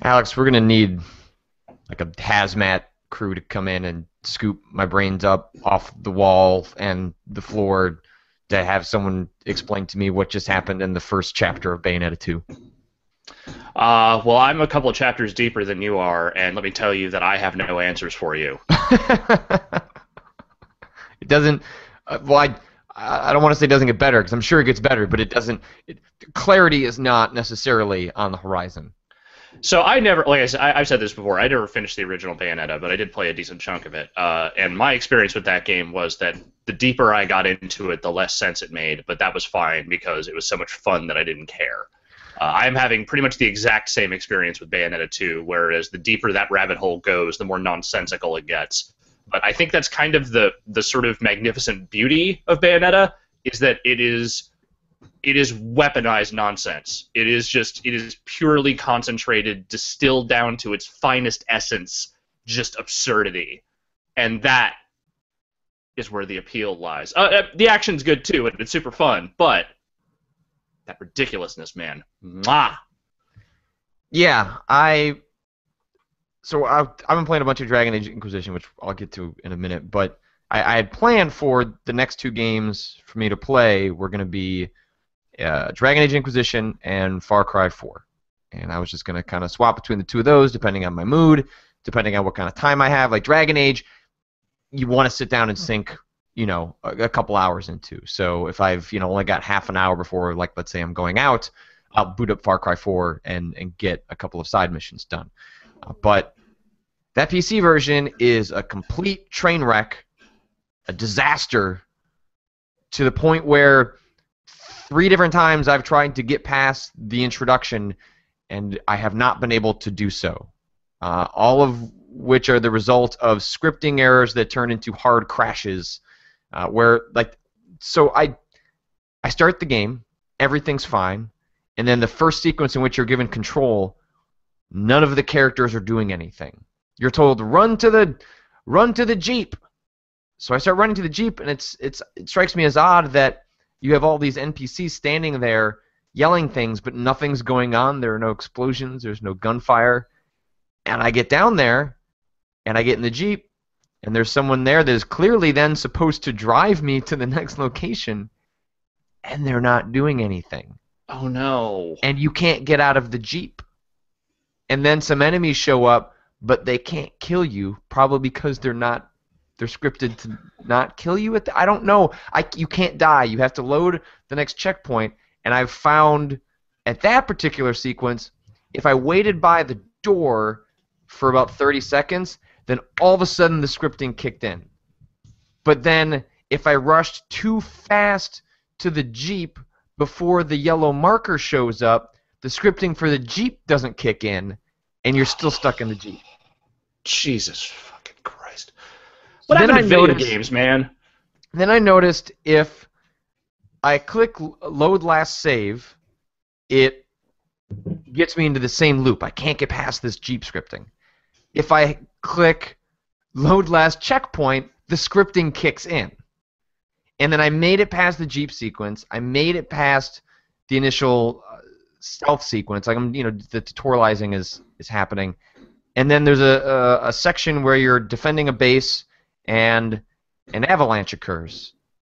Alex, we're gonna need like a hazmat crew to come in and scoop my brains up off the wall and the floor to have someone explain to me what just happened in the first chapter of Bayonetta 2. Well, I'm a couple of chapters deeper than you are, and let me tell you that I have no answers for you. It doesn't. Well, I don't want to say it doesn't get better because I'm sure it gets better, but it doesn't. Clarity is not necessarily on the horizon. So I never, like I said, I've said this before. I never finished the original Bayonetta, but I did play a decent chunk of it. And my experience with that game was that the deeper I got into it, the less sense it made. But that was fine because it was so much fun that I didn't care. I'm having pretty much the exact same experience with Bayonetta 2, whereas the deeper that rabbit hole goes, the more nonsensical it gets. But I think that's kind of the sort of magnificent beauty of Bayonetta is that it is weaponized nonsense. It is purely concentrated, distilled down to its finest essence, just absurdity, and that is where the appeal lies. The action's good too, and it's super fun, but that ridiculousness, man, mwah. Yeah, I've been playing a bunch of Dragon Age Inquisition, which I'll get to in a minute. But I had planned for the next two games for me to play were going to be Dragon Age Inquisition and Far Cry 4, and I was just going to kind of swap between the two of those depending on my mood, depending on what kind of time I have. Like Dragon Age, you want to sit down and sink, a couple hours into. So if I've only got half an hour before, like let's say I'm going out, I'll boot up Far Cry 4 and get a couple of side missions done. But that PC version is a complete train wreck, a disaster, to the point where 3 different times I've tried to get past the introduction, and I have not been able to do so. All of which are the result of scripting errors that turn into hard crashes, so I start the game, everything's fine, and then the first sequence in which you're given control, none of the characters are doing anything. You're told run to the Jeep. So I start running to the Jeep, and it strikes me as odd that you have all these NPCs standing there yelling things, but nothing's going on. There are no explosions. There's no gunfire. And I get down there, and I get in the Jeep, and there's someone there that is clearly then supposed to drive me to the next location, and they're not doing anything. Oh no. And you can't get out of the Jeep. And then some enemies show up, but they can't kill you, probably because they're scripted to not kill you. I don't know. You can't die. You have to load the next checkpoint. And I've found at that particular sequence, if I waited by the door for about 30 seconds, then all of a sudden the scripting kicked in. But then if I rushed too fast to the Jeep before the yellow marker shows up, the scripting for the Jeep doesn't kick in, and you're still stuck in the Jeep. Jesus fucking Christ. What happened to video games, man? Then I noticed if I click load last save, it gets me into the same loop. I can't get past this Jeep scripting. If I click load last checkpoint, the scripting kicks in. And then I made it past the Jeep sequence. I made it past the initial stealth sequence. Like the tutorializing is happening. And then there's a section where you're defending a base and an avalanche occurs.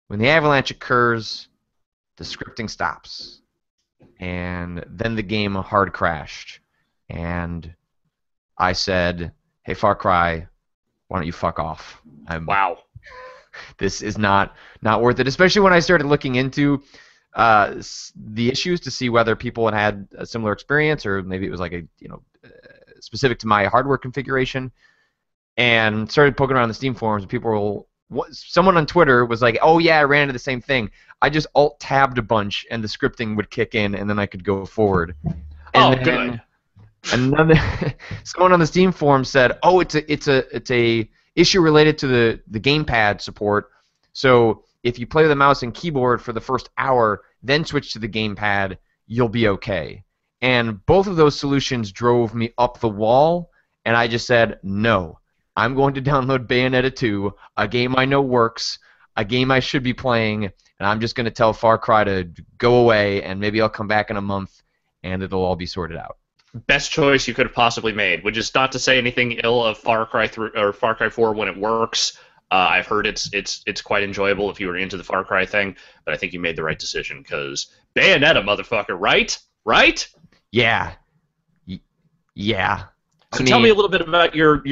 When the avalanche occurs, the scripting stops. And then the game hard crashed. And I said, hey, Far Cry, why don't you fuck off? Wow. This is not worth it, especially when I started looking into the issues to see whether people had a similar experience or maybe it was like specific to my hardware configuration, and started poking around the Steam forums, and someone on Twitter was like, oh yeah, I ran into the same thing. I just alt-tabbed a bunch and the scripting would kick in and then I could go forward. And good. Another someone on the Steam forum said, "Oh, it's a issue related to the gamepad support. So if you play with a mouse and keyboard for the first hour, then switch to the gamepad, you'll be okay." And both of those solutions drove me up the wall, and I just said, "No, I'm going to download Bayonetta 2, a game I know works, a game I should be playing, and I'm just going to tell Far Cry to go away, and maybe I'll come back in a month, and it'll all be sorted out." Best choice you could have possibly made, which is not to say anything ill of Far Cry 3 or Far Cry 4 when it works. I've heard it's quite enjoyable if you were into the Far Cry thing, but I think you made the right decision because Bayonetta, motherfucker, right? Right? Yeah, y- yeah. I So tell me mean, a little bit about your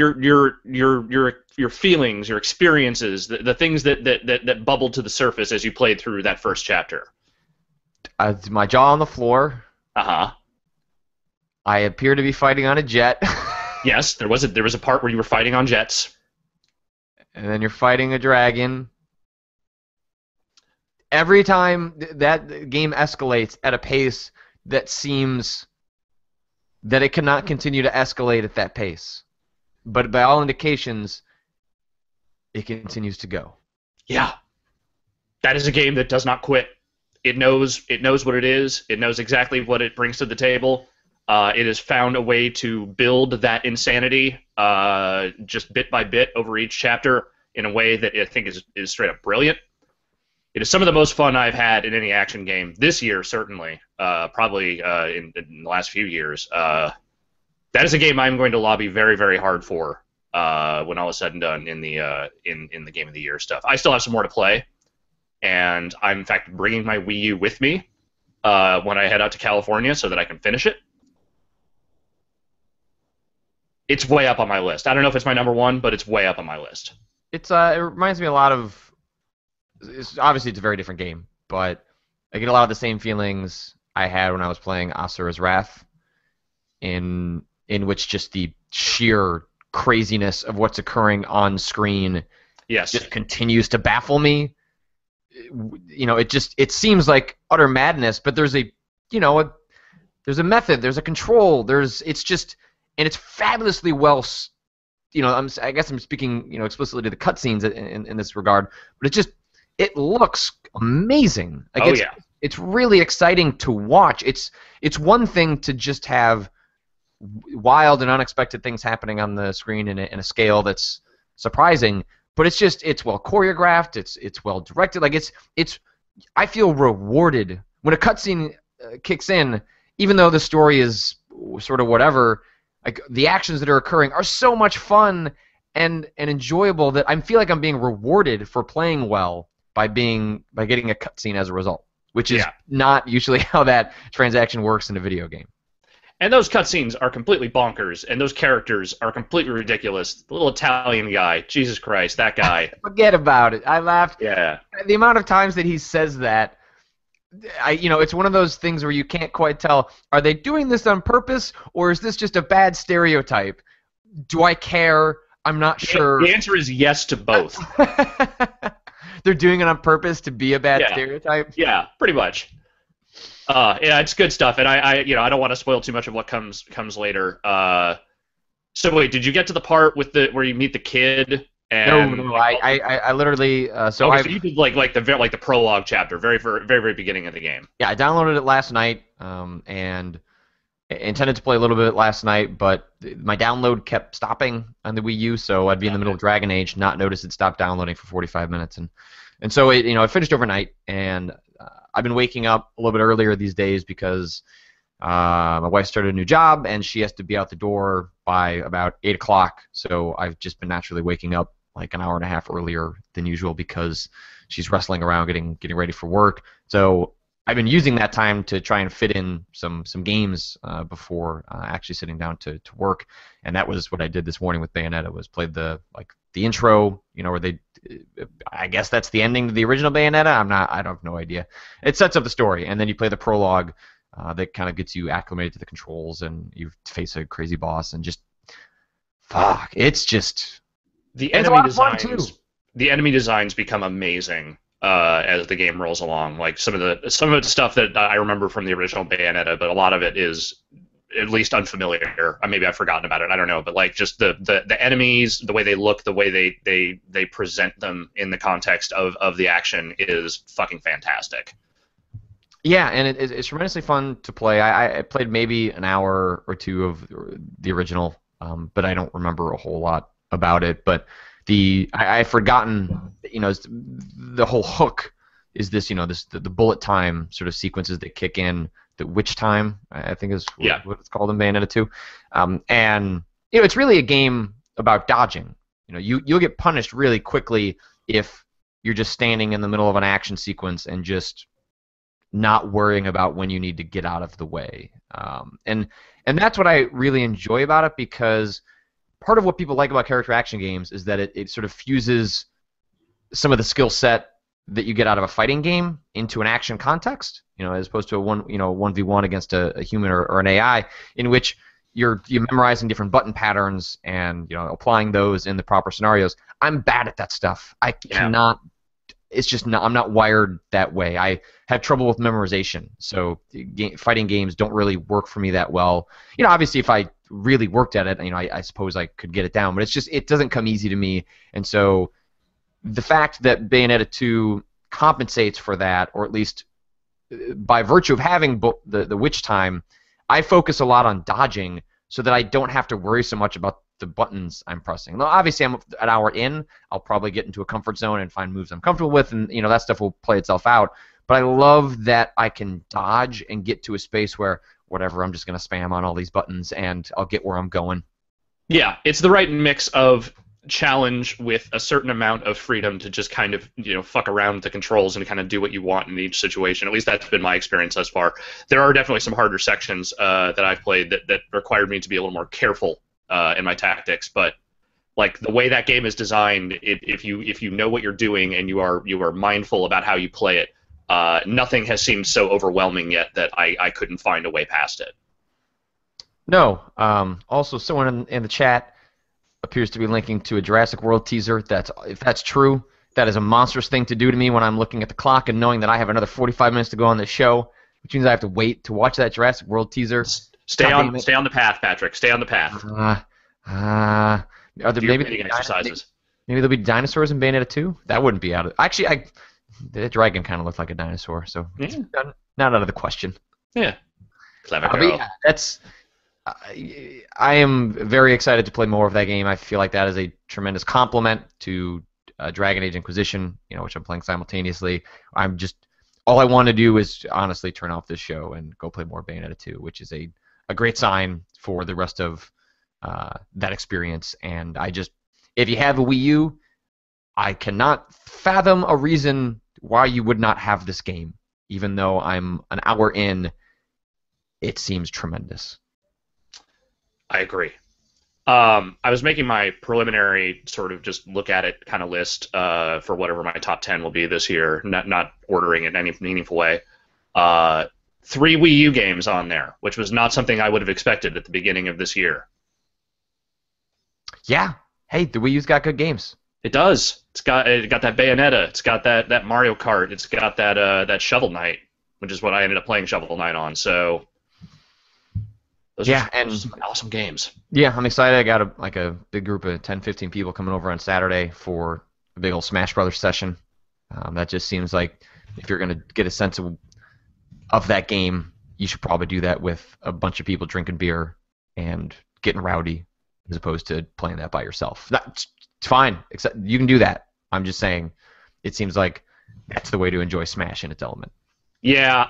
feelings, your experiences, the things that bubbled to the surface as you played through that first chapter. my jaw on the floor. Uh huh. I appear to be fighting on a jet, Yes, there was a part where you were fighting on jets. and then you're fighting a dragon. Every time that game escalates at a pace that seems that it cannot continue to escalate at that pace. But by all indications, it continues to go. Yeah, that is a game that does not quit. It knows what it is. It knows exactly what it brings to the table. It has found a way to build that insanity just bit by bit over each chapter in a way that I think is straight up brilliant. It is some of the most fun I've had in any action game this year, certainly. Probably in the last few years. That is a game I'm going to lobby very, very hard for when all is said and done in the Game of the Year stuff. I still have some more to play, and I'm in fact bringing my Wii U with me when I head out to California so that I can finish it. It's way up on my list. I don't know if it's my number one, but it's way up on my list. It reminds me a lot of. Obviously, it's a very different game, but I get a lot of the same feelings I had when I was playing Asura's Wrath, in which just the sheer craziness of what's occurring on screen Yes. just continues to baffle me. It seems like utter madness, but there's there's a method, there's a control, and it's fabulously well. I guess I'm speaking explicitly to the cutscenes in this regard, but it looks amazing. Like Oh yeah. it's really exciting to watch. It's one thing to just have wild and unexpected things happening on the screen in a scale that's surprising, but it's well choreographed. It's well directed. Like I feel rewarded when a cutscene kicks in, even though the story is sort of whatever. Like the actions that are occurring are so much fun and enjoyable that I feel like I'm being rewarded for playing well by getting a cutscene as a result, which is not usually how that transaction works in a video game. And those cutscenes are completely bonkers, and those characters are completely ridiculous. The little Italian guy, Jesus Christ, that guy. Forget about it. I laughed. Yeah. The amount of times that he says that, it's one of those things where you can't quite tell, are they doing this on purpose, or is this just a bad stereotype? Do I care? I'm not sure. The answer is yes to both. They're doing it on purpose to be a bad stereotype? Yeah, pretty much. Yeah, it's good stuff, and I don't want to spoil too much of what comes later. So wait, did you get to the part where you meet the kid? And, no, I literally. So you did like the prologue chapter, very very beginning of the game. Yeah, I downloaded it last night, and intended to play a little bit last night, but my download kept stopping on the Wii U, so I'd be in the middle of Dragon Age, not notice it stopped downloading for 45 minutes, and so it finished overnight, and I've been waking up a little bit earlier these days because my wife started a new job, and she has to be out the door by about 8 o'clock, so I've just been naturally waking up like an hour and a half earlier than usual because she's wrestling around getting ready for work. So I've been using that time to try and fit in some games before actually sitting down to work, and that was what I did this morning with Bayonetta. Was played the intro, where they, I guess that's the ending to the original Bayonetta. I don't have no idea. It sets up the story, and then you play the prologue that kind of gets you acclimated to the controls, and you face a crazy boss, and just fuck, it's just the it's enemy a lot of fun designs. too. The enemy designs become amazing as the game rolls along. Like some of the stuff that I remember from the original Bayonetta, but a lot of it is at least unfamiliar. Maybe I've forgotten about it. I don't know. But like just the enemies, the way they look, the way they present them in the context of the action is fucking fantastic. Yeah, and it's tremendously fun to play. I played maybe an hour or two of the original, but I don't remember a whole lot about it. But I've forgotten, the whole hook is this, the bullet time sort of sequences that kick in the Witch Time, I think is Yeah. what it's called in Bayonetta 2. And it's really a game about dodging. You'll get punished really quickly if you're just standing in the middle of an action sequence and just not worrying about when you need to get out of the way. And that's what I really enjoy about it, because part of what people like about character action games is that it sort of fuses some of the skill set that you get out of a fighting game into an action context, as opposed to a 1v1 against a human or an AI, in which you're memorizing different button patterns and applying those in the proper scenarios. I'm bad at that stuff. I cannot. It's just not. I'm not wired that way. I have trouble with memorization, so fighting games don't really work for me that well. Obviously, if I really worked at it, I suppose I could get it down, but it doesn't come easy to me, and so the fact that Bayonetta 2 compensates for that, or at least by virtue of having the Witch Time, I focus a lot on dodging so that I don't have to worry so much about the buttons I'm pressing. Now, obviously, I'm an hour in. I'll probably get into a comfort zone and find moves I'm comfortable with, and that stuff will play itself out. But I love that I can dodge and get to a space where, whatever, I'm just going to spam on all these buttons, and I'll get where I'm going. Yeah, it's the right mix of challenge with a certain amount of freedom to just kind of fuck around with the controls and kind of do what you want in each situation. At least that's been my experience thus far. There are definitely some harder sections that I've played that required me to be a little more careful in my tactics, but like the way that game is designed, if you know what you're doing and you are mindful about how you play it, nothing has seemed so overwhelming yet that I couldn't find a way past it. No. Also, someone in the chat appears to be linking to a Jurassic World teaser. If that's true, that is a monstrous thing to do to me when I'm looking at the clock and knowing that I have another 45 minutes to go on this show, which means I have to wait to watch that Jurassic World teaser. Stay on the path, Patrick. Stay on the path. Are there maybe exercises? Maybe there'll be dinosaurs in Bayonetta 2? That wouldn't be out of... Actually, the dragon kind of looked like a dinosaur, so it's not out of the question. Yeah. Clever girl. That's... I am very excited to play more of that game. I feel like that is a tremendous compliment to Dragon Age Inquisition, which I'm playing simultaneously. All I want to do is honestly turn off this show and go play more Bayonetta 2, which is a great sign for the rest of that experience. And if you have a Wii U, I cannot fathom a reason why you would not have this game. Even though I'm an hour in, it seems tremendous. I agree. I was making my preliminary sort of just look at it kind of list for whatever my top 10 will be this year, not ordering it in any meaningful way. 3 Wii U games on there, which was not something I would have expected at the beginning of this year. Yeah. Hey, the Wii U's got good games. It does. It got that Bayonetta. It's got that Mario Kart. It's got that Shovel Knight, which is what I ended up playing Shovel Knight on. So those are some awesome games. Yeah, I'm excited. I got a big group of 10, 15 people coming over on Saturday for a big old Smash Brothers session. That just seems like if you're going to get a sense of that game, you should probably do that with a bunch of people drinking beer and getting rowdy, as opposed to playing that by yourself. It's fine. Except you can do that. I'm just saying, it seems like that's the way to enjoy Smash in its element. Yeah,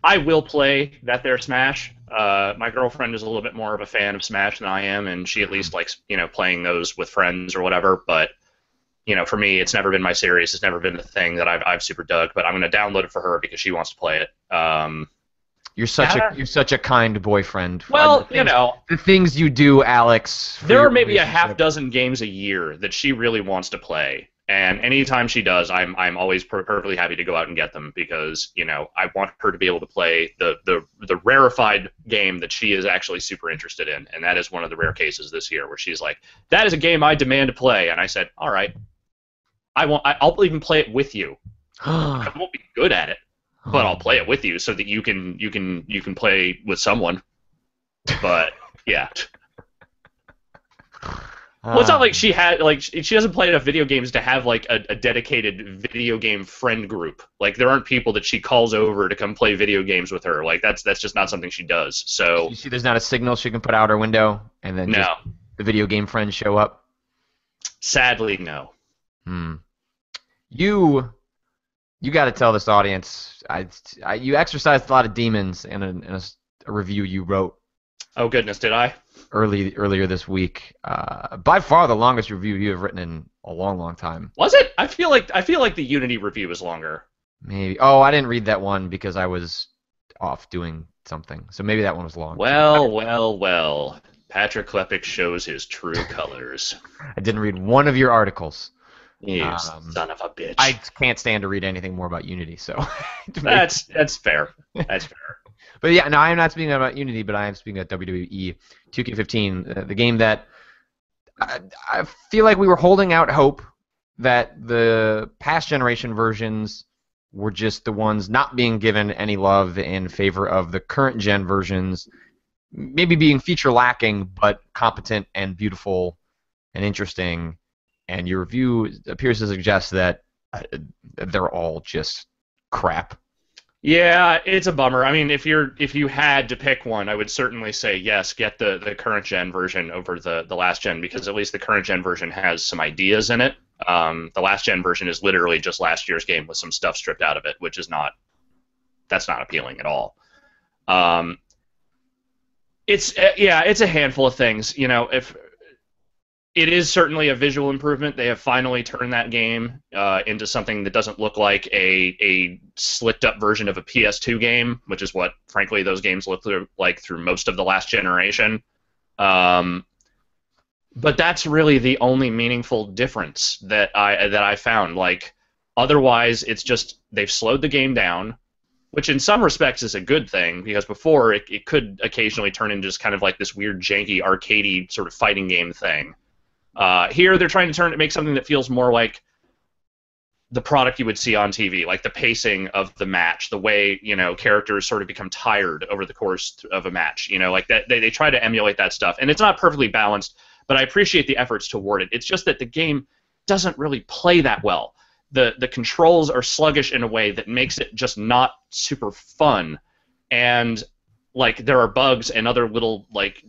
I will play that there Smash. My girlfriend is a little bit more of a fan of Smash than I am, and she at least likes playing those with friends or whatever. But for me, it's never been my series. It's never been the thing that I've super dug. But I'm going to download it for her because she wants to play it. You're such a kind boyfriend. Well, the things you do, Alex. There are maybe a half dozen games a year that she really wants to play. And anytime she does, I'm always perfectly happy to go out and get them because I want her to be able to play the rarefied game that she is actually super interested in, and that is one of the rare cases this year where she's like, "That is a game I demand to play," and I said, "All right, I'll even play it with you. I won't be good at it, but I'll play it with you so that you can play with someone." But yeah. Well, it's not like she doesn't play enough video games to have like a dedicated video game friend group. Like there aren't people that she calls over to come play video games with her. Like that's just not something she does. So you see, there's not a signal she can put out her window, and then just the video game friends show up. Sadly, no. You You got to tell this audience. You exercised a lot of demons in a review you wrote Oh goodness, did I? earlier this week. By far the longest review you have written in a long, long time. Was it? I feel like the Unity review was longer. Maybe. Oh, I didn't read that one because I was off doing something. So maybe that one was long too. Well, well, well. Patrick Klepek shows his true colors. I didn't read one of your articles. You son of a bitch. I can't stand to read anything more about Unity. So That's fair. That's fair. But yeah, no, I am not speaking about Unity, but I am speaking about WWE 2K15, the game that I feel like we were holding out hope that the past generation versions were just the ones not being given any love in favor of the current gen versions, maybe being feature lacking, but competent and beautiful and interesting. And your review appears to suggest that they're all just crap. Yeah, it's a bummer. I mean, if you had to pick one, I would certainly say yes, get the current gen version over the last gen, because at least the current gen version has some ideas in it. The last gen version is literally just last year's game with some stuff stripped out of it, which is not appealing at all. It's a handful of things. You know, if it is certainly a visual improvement. They have finally turned that game into something that doesn't look like a slicked-up version of a PS2 game, which is what, frankly, those games look like through most of the last generation. But that's really the only meaningful difference that I found. Like, otherwise, it's just they've slowed the game down, which in some respects is a good thing, because before it could occasionally turn into just kind of like this weird, janky, arcadey sort of fighting game thing. Here they're trying to make something that feels more like the product you would see on TV, like the pacing of the match, the way, you know, characters sort of become tired over the course of a match, you know, like that they try to emulate that stuff. And it's not perfectly balanced, but I appreciate the efforts toward it. It's just that the game doesn't really play that well. The controls are sluggish in a way that makes it just not super fun. And like there are bugs and other little like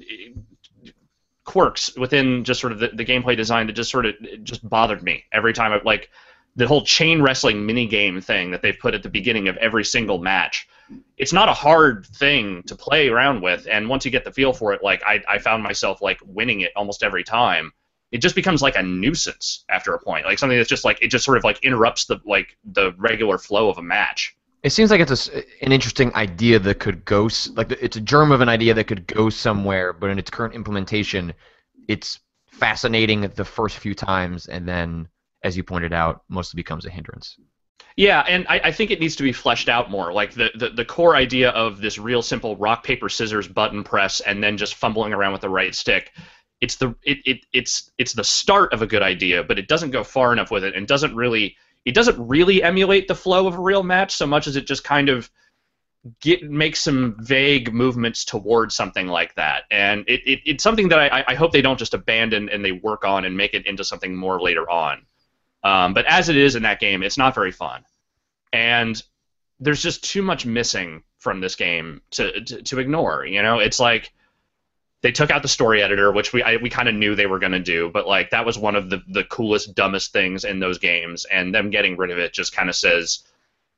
quirks within just sort of the gameplay design that just sort of just bothered me every time. Like the whole chain wrestling mini game thing that they've put at the beginning of every single match. It's not a hard thing to play around with, and once you get the feel for it, like I found myself like winning it almost every time. It just becomes like a nuisance after a point, like something that's just like it just sort of like interrupts the regular flow of a match. It seems like it's an interesting idea that could go it's a germ of an idea that could go somewhere, but in its current implementation, it's fascinating the first few times, and then, as you pointed out, mostly becomes a hindrance. Yeah, and I think it needs to be fleshed out more. Like the core idea of this real simple rock paper scissors button press and then just fumbling around with the right stick. It's the start of a good idea, but it doesn't go far enough with it, and doesn't really emulate the flow of a real match so much as it just kind of makes some vague movements towards something like that. And it's something that I hope they don't just abandon and they work on and make it into something more later on. But as it is in that game, it's not very fun. And there's just too much missing from this game to ignore. You know, it's like they took out the story editor, which we kind of knew they were going to do, but like that was one of the coolest, dumbest things in those games, and them getting rid of it just kind of says,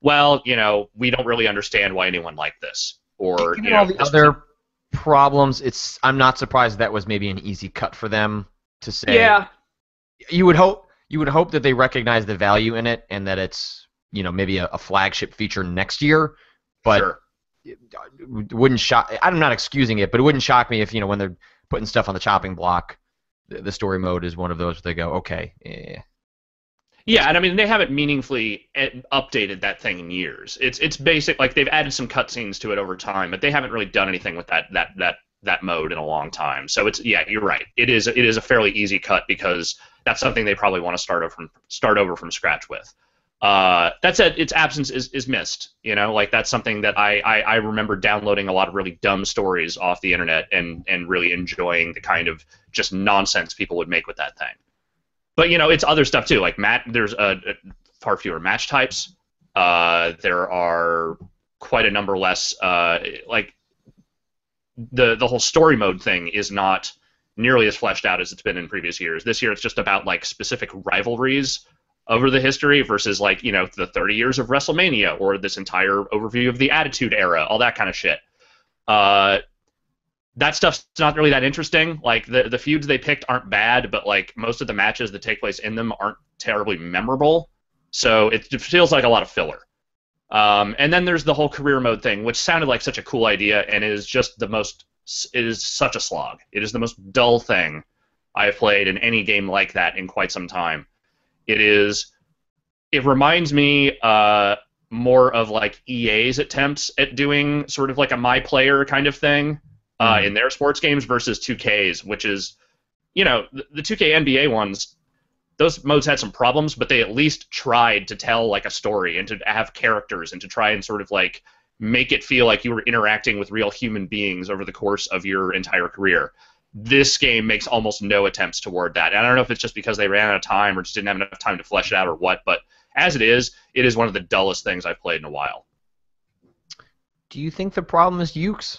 well, you know, we don't really understand why anyone liked this, or given all the other problems, I'm not surprised that was maybe an easy cut for them to say. Yeah, you would hope that they recognize the value in it, and that it's, you know, maybe a flagship feature next year, but. Sure. It wouldn't shock. I'm not excusing it, but it wouldn't shock me if, you know, when they're putting stuff on the chopping block, the story mode is one of those where they go, okay. Yeah, and I mean they haven't meaningfully updated that thing in years. It's basic. Like they've added some cutscenes to it over time, but they haven't really done anything with that mode in a long time. So you're right. It is a fairly easy cut because that's something they probably want to start over from scratch with. That said, its absence is missed. You know, like that's something that I remember downloading a lot of really dumb stories off the internet and really enjoying the kind of just nonsense people would make with that thing. But you know, it's other stuff too. Like there's far fewer match types. There are quite a number less. Like the whole story mode thing is not nearly as fleshed out as it's been in previous years. This year, it's just about like specific rivalries over the history versus like, the 30 years of WrestleMania or this entire overview of the Attitude Era, all that kind of shit. That stuff's not really that interesting. Like the feuds they picked aren't bad, but like most of the matches that take place in them aren't terribly memorable. So it feels like a lot of filler. And then there's the whole career mode thing, which sounded like such a cool idea, and it is just it is such a slog. It is the most dull thing I have played in any game like that in quite some time. It reminds me more of like EA's attempts at doing sort of like a My Player kind of thing in their sports games versus 2K's, which is, the 2K NBA ones, those modes had some problems, but they at least tried to tell like a story and to have characters and to try and sort of like make it feel like you were interacting with real human beings over the course of your entire career. This game makes almost no attempts toward that. And I don't know if it's just because they ran out of time or just didn't have enough time to flesh it out or what, but as it is one of the dullest things I've played in a while. Do you think the problem is Ukes?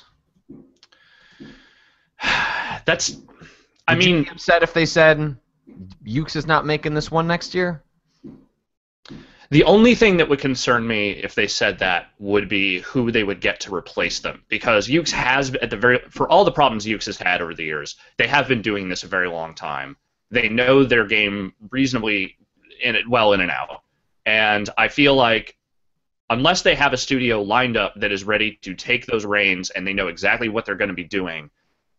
Would you be upset if they said Ukes is not making this one next year? The only thing that would concern me if they said that would be who they would get to replace them, because Ukes has, for all the problems Ukes has had over the years, they have been doing this a very long time. They know their game reasonably in and out, and I feel like unless they have a studio lined up that is ready to take those reins and they know exactly what they're going to be doing,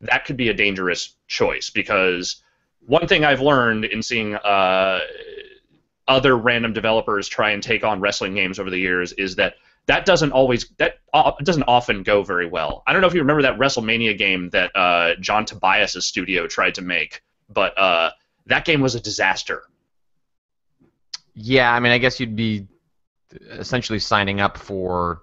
that could be a dangerous choice, because one thing I've learned in seeing other random developers try and take on wrestling games over the years is that doesn't often go very well. I don't know if you remember that WrestleMania game that John Tobias' studio tried to make, but that game was a disaster. Yeah, I mean, I guess you'd be essentially signing up for,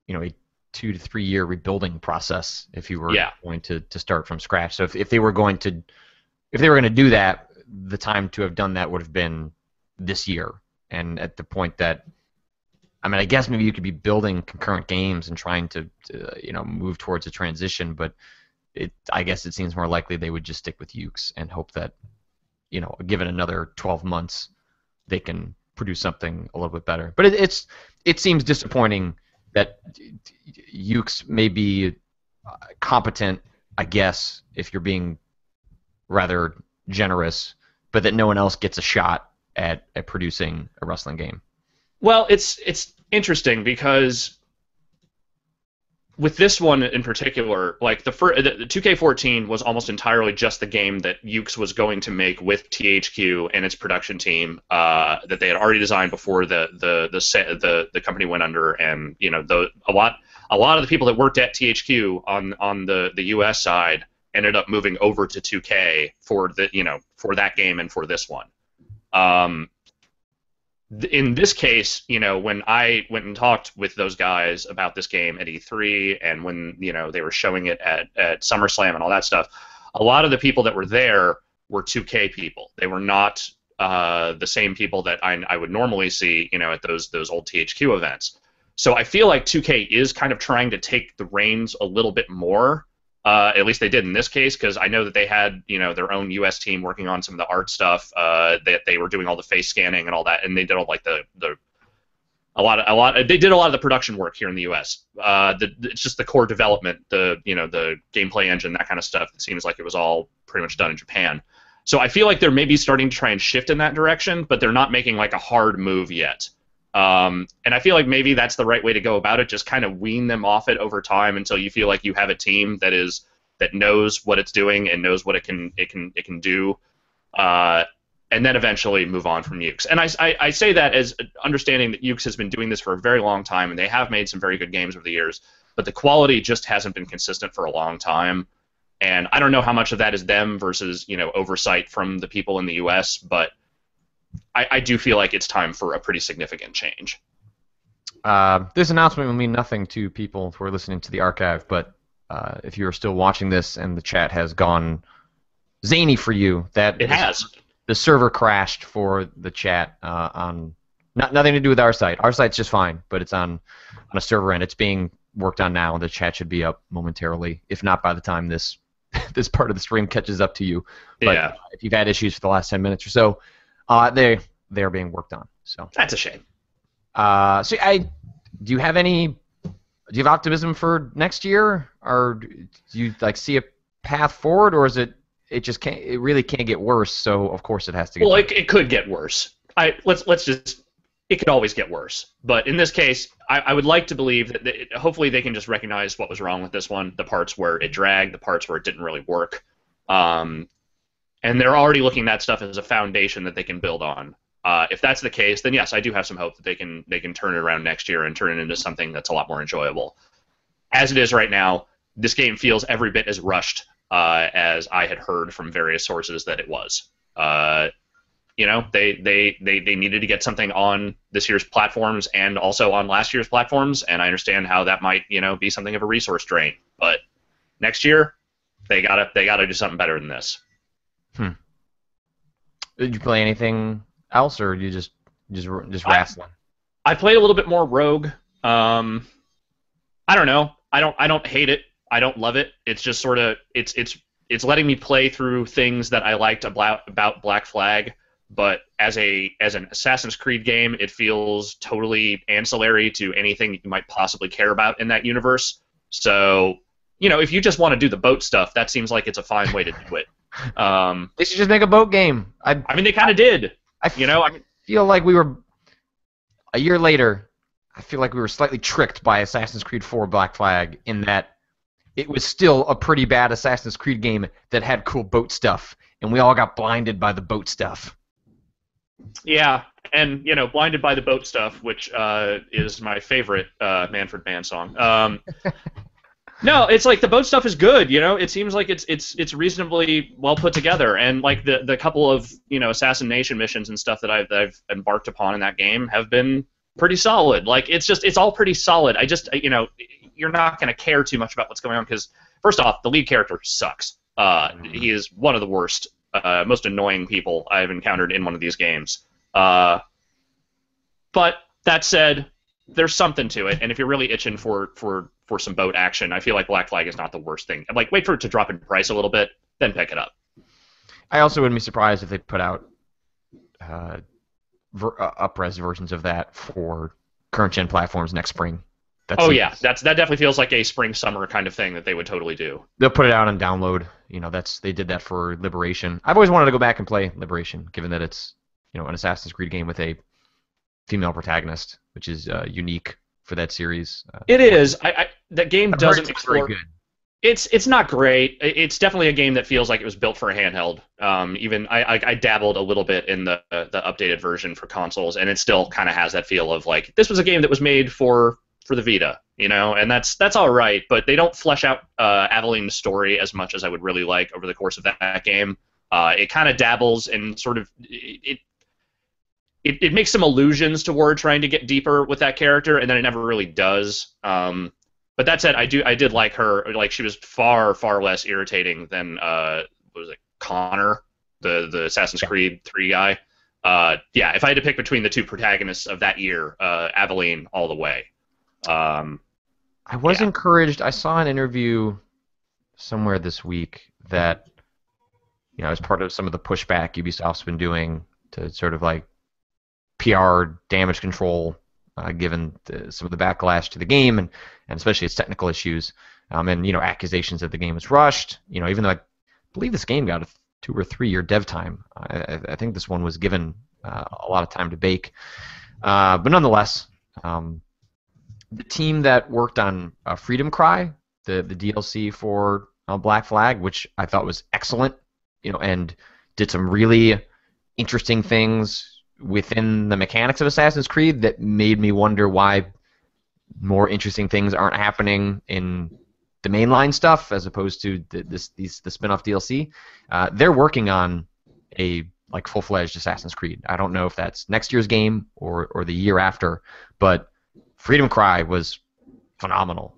a 2 to 3 year rebuilding process if you were going to start from scratch. So if they were going to do that, the time to have done that would have been this year. And at the point that, I mean, I guess maybe you could be building concurrent games and trying to move towards a transition, but I guess it seems more likely they would just stick with Ukes and hope that, given another 12 months, they can produce something a little bit better. But it seems disappointing that Ukes may be competent, I guess, if you're being rather generous, but that no one else gets a shot at producing a wrestling game. Well, it's interesting because with this one in particular, like the 2K14 was almost entirely just the game that Ukes was going to make with THQ and its production team that they had already designed before the company went under, and a lot of the people that worked at THQ on the US side ended up moving over to 2K for that game and for this one. In this case, when I went and talked with those guys about this game at E3 and when, they were showing it at SummerSlam and all that stuff, a lot of the people that were there were 2K people. They were not the same people that I would normally see, at those old THQ events. So I feel like 2K is kind of trying to take the reins a little bit more. At least they did in this case, because I know that they had their own U.S. team working on some of the art stuff. That they were doing all the face scanning and all that, and they did all like they did a lot of the production work here in the U.S. It's just the core development, the gameplay engine, that kind of stuff. It seems like it was all pretty much done in Japan. So I feel like they're maybe starting to try and shift in that direction, but they're not making like a hard move yet. And I feel like maybe that's the right way to go about it. Just kind of wean them off it over time until you feel like you have a team that knows what it's doing and knows what it can do, and then eventually move on from Ukes. And I say that as understanding that Ukes has been doing this for a very long time, and they have made some very good games over the years, but the quality just hasn't been consistent for a long time. And I don't know how much of that is them versus oversight from the people in the U.S., but I do feel like it's time for a pretty significant change. This announcement will mean nothing to people who are listening to the archive, but if you are still watching this and the chat has gone zany for you, the server crashed for the chat on nothing to do with our site. Our site's just fine, but it's on a server end. It's being worked on now. The chat should be up momentarily, if not by the time this part of the stream catches up to you. But if you've had issues for the last 10 minutes or so, they're being worked on. So That's a shame. Do you have any? Do you have optimism for next year, or do you like see a path forward, or is it just can't? It really can't get worse. So of course it has to get Well, better. it could get worse. Let's just. It could always get worse. But in this case, I would like to believe that hopefully they can just recognize what was wrong with this one, the parts where it dragged, the parts where it didn't really work. And they're already looking at that stuff as a foundation that they can build on. If that's the case, then yes, I do have some hope that they can turn it around next year and turn it into something that's a lot more enjoyable. As it is right now, this game feels every bit as rushed as I had heard from various sources that it was. They needed to get something on this year's platforms and also on last year's platforms, and I understand how that might, be something of a resource drain. But next year, they gotta do something better than this. Did you play anything else, or you just wrestling? I played a little bit more Rogue. I don't know. I don't hate it. I don't love it. It's just sort of it's letting me play through things that I liked about Black Flag. But as an Assassin's Creed game, it feels totally ancillary to anything you might possibly care about in that universe. So, if you just want to do the boat stuff, that seems like it's a fine way to do it. They should just make a boat game. I mean, they kind of did. I feel like we were a year later. I feel like we were slightly tricked by Assassin's Creed 4 Black Flag in that it was still a pretty bad Assassin's Creed game that had cool boat stuff, and we all got blinded by the boat stuff. Yeah, and blinded by the boat stuff, which is my favorite Manfred Mann song. No, it's like the boat stuff is good. It seems like it's reasonably well put together, and like the couple of assassination missions and stuff that I've embarked upon in that game have been pretty solid. Like it's all pretty solid. I just you're not going to care too much about what's going on because first off, the lead character sucks. He is one of the worst. Most annoying people I've encountered in one of these games. But that said, there's something to it, and if you're really itching for some boat action, I feel like Black Flag is not the worst thing. Like, wait for it to drop in price a little bit, then pick it up. I also wouldn't be surprised if they put out up-res versions of that for current-gen platforms next spring. Yeah, that definitely feels like a spring-summer kind of thing that they would totally do. They'll put it out on download. They did that for Liberation. I've always wanted to go back and play Liberation, given that it's an Assassin's Creed game with a female protagonist, which is unique for that series. It is. That game doesn't explore. Very good. It's not great. It's definitely a game that feels like it was built for a handheld. Even I dabbled a little bit in the updated version for consoles, and it still kind of has that feel of like this was a game that was made for the Vita, and that's all right. But they don't flesh out Aveline's story as much as I would really like over the course of that game. It kind of dabbles in sort of it makes some allusions toward trying to get deeper with that character, and then it never really does. But that said, I did like her. Like she was far less irritating than what was it, Connor, the Assassin's Creed 3 guy. Yeah, if I had to pick between the two protagonists of that year, Aveline all the way. I was encouraged. I saw an interview somewhere this week that as part of some of the pushback Ubisoft's been doing to sort of like PR damage control, given some of the backlash to the game and especially its technical issues, and accusations that the game was rushed. Even though I believe this game got a 2 or 3 year dev time, I think this one was given a lot of time to bake. But nonetheless, the team that worked on Freedom Cry, the DLC for Black Flag, which I thought was excellent, and did some really interesting things within the mechanics of Assassin's Creed that made me wonder why more interesting things aren't happening in the mainline stuff as opposed to the spin-off DLC. They're working on a full-fledged Assassin's Creed. I don't know if that's next year's game or the year after, but Freedom Cry was phenomenal.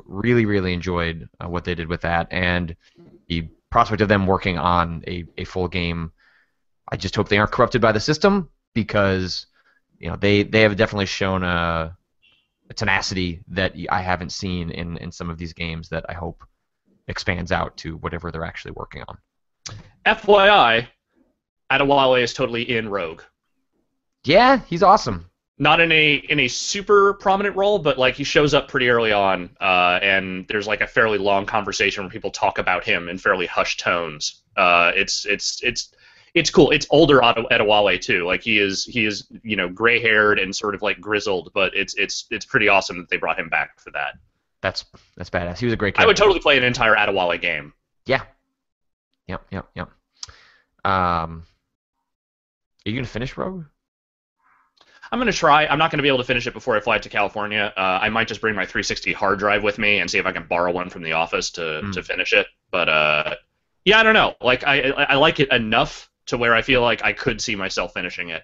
Really enjoyed what they did with that, and the prospect of them working on a full game, I just hope they aren't corrupted by the system, because they have definitely shown a tenacity that I haven't seen in some of these games that I hope expands out to whatever they're actually working on. FYI, Adewale is totally in Rogue. Yeah, he's awesome. Not in a super prominent role, but like he shows up pretty early on, and there's like a fairly long conversation where people talk about him in fairly hushed tones. It's cool. It's older Adewale too. Like he is gray haired and sort of like grizzled, but it's pretty awesome that they brought him back for that. That's that's badass. He was a great I would character. totally play an entire Adewale game. Yeah. Yep. Yep. Yep. Are you gonna finish Rogue? I'm gonna try. I'm not gonna be able to finish it before I fly to California. I might just bring my 360 hard drive with me and see if I can borrow one from the office to finish it. But yeah, I don't know. Like I like it enough to where I feel like I could see myself finishing it,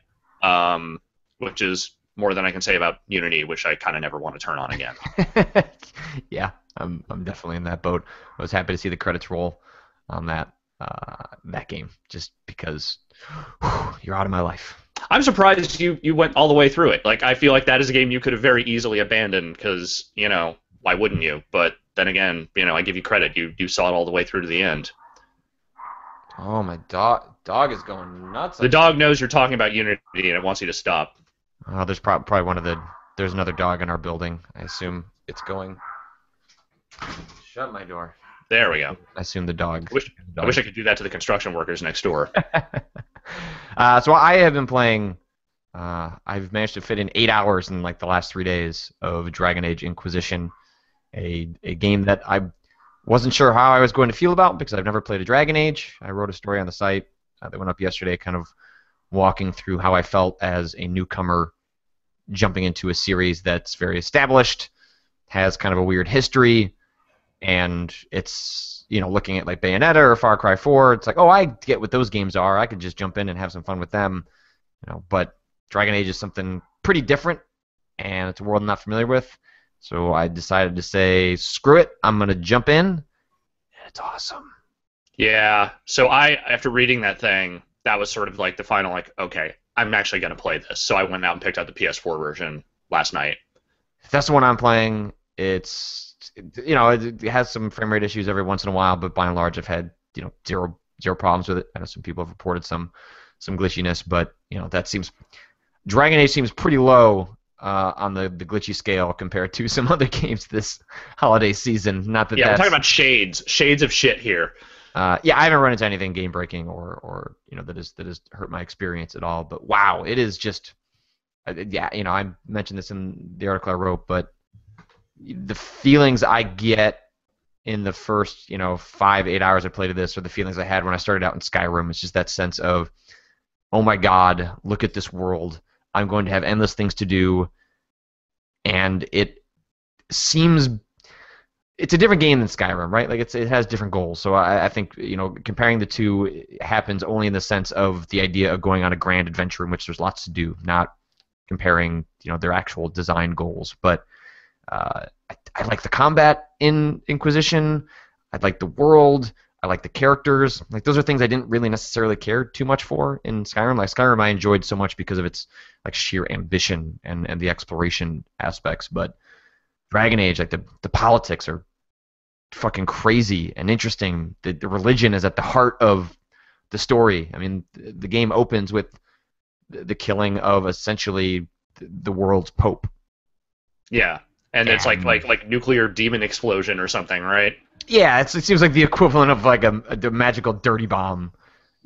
which is more than I can say about Unity, which I kind of never want to turn on again. Yeah, I'm definitely in that boat. I was happy to see the credits roll on that game, just because you're out of my life. I'm surprised you went all the way through it. Like I feel like that is a game you could have very easily abandoned because why wouldn't you? But then again, I give you credit. You saw it all the way through to the end. Oh, my dog is going nuts. The dog knows you're talking about Unity and it wants you to stop. Oh, there's probably there's another dog in our building. I assume it's going. Shut my door. There we go. I assume the dog. I wish I could do that to the construction workers next door. So I have been playing. I've managed to fit in 8 hours in like the last 3 days of Dragon Age Inquisition, a game that I wasn't sure how I was going to feel about because I've never played a Dragon Age. I wrote a story on the site that went up yesterday, kind of walking through how I felt as a newcomer jumping into a series that's very established, has kind of a weird history, and it's looking at like Bayonetta or Far Cry 4. It's like, oh, I get what those games are. I could just jump in and have some fun with them, But Dragon Age is something pretty different, and it's a world I'm not familiar with. So I decided to say, screw it, I'm gonna jump in, and it's awesome. Yeah. So after reading that thing, that was sort of like the final, like, okay, I'm actually gonna play this. So I went out and picked up the PS4 version last night. That's the one I'm playing. It has some frame rate issues every once in a while, but by and large, I've had zero problems with it. I know some people have reported some glitchiness, but Dragon Age seems pretty low on the glitchy scale compared to some other games this holiday season. Not that. Yeah, we're talking about shades of shit here. Yeah, I haven't run into anything game breaking or that has hurt my experience at all. But wow, it is just. Yeah, I mentioned this in the article I wrote, but the feelings I get in the first 5-8 hours I played of this are the feelings I had when I started out in Skyrim. It's just that sense of, oh my god, look at this world. I'm going to have endless things to do, and it seems it's a different game than Skyrim, right? Like it has different goals. So I think comparing the two happens only in the sense of the idea of going on a grand adventure in which there's lots to do, not comparing their actual design goals. But I like the combat in Inquisition. I like the world. I like the characters. Like those are things I didn't really necessarily care too much for in Skyrim. Like Skyrim, I enjoyed so much because of its like sheer ambition and the exploration aspects. But Dragon Age, like the politics are fucking crazy and interesting. The religion is at the heart of the story. I mean, the game opens with the killing of essentially the world's pope. Yeah. And it's like nuclear demon explosion or something, right? Yeah, it seems like the equivalent of like a magical dirty bomb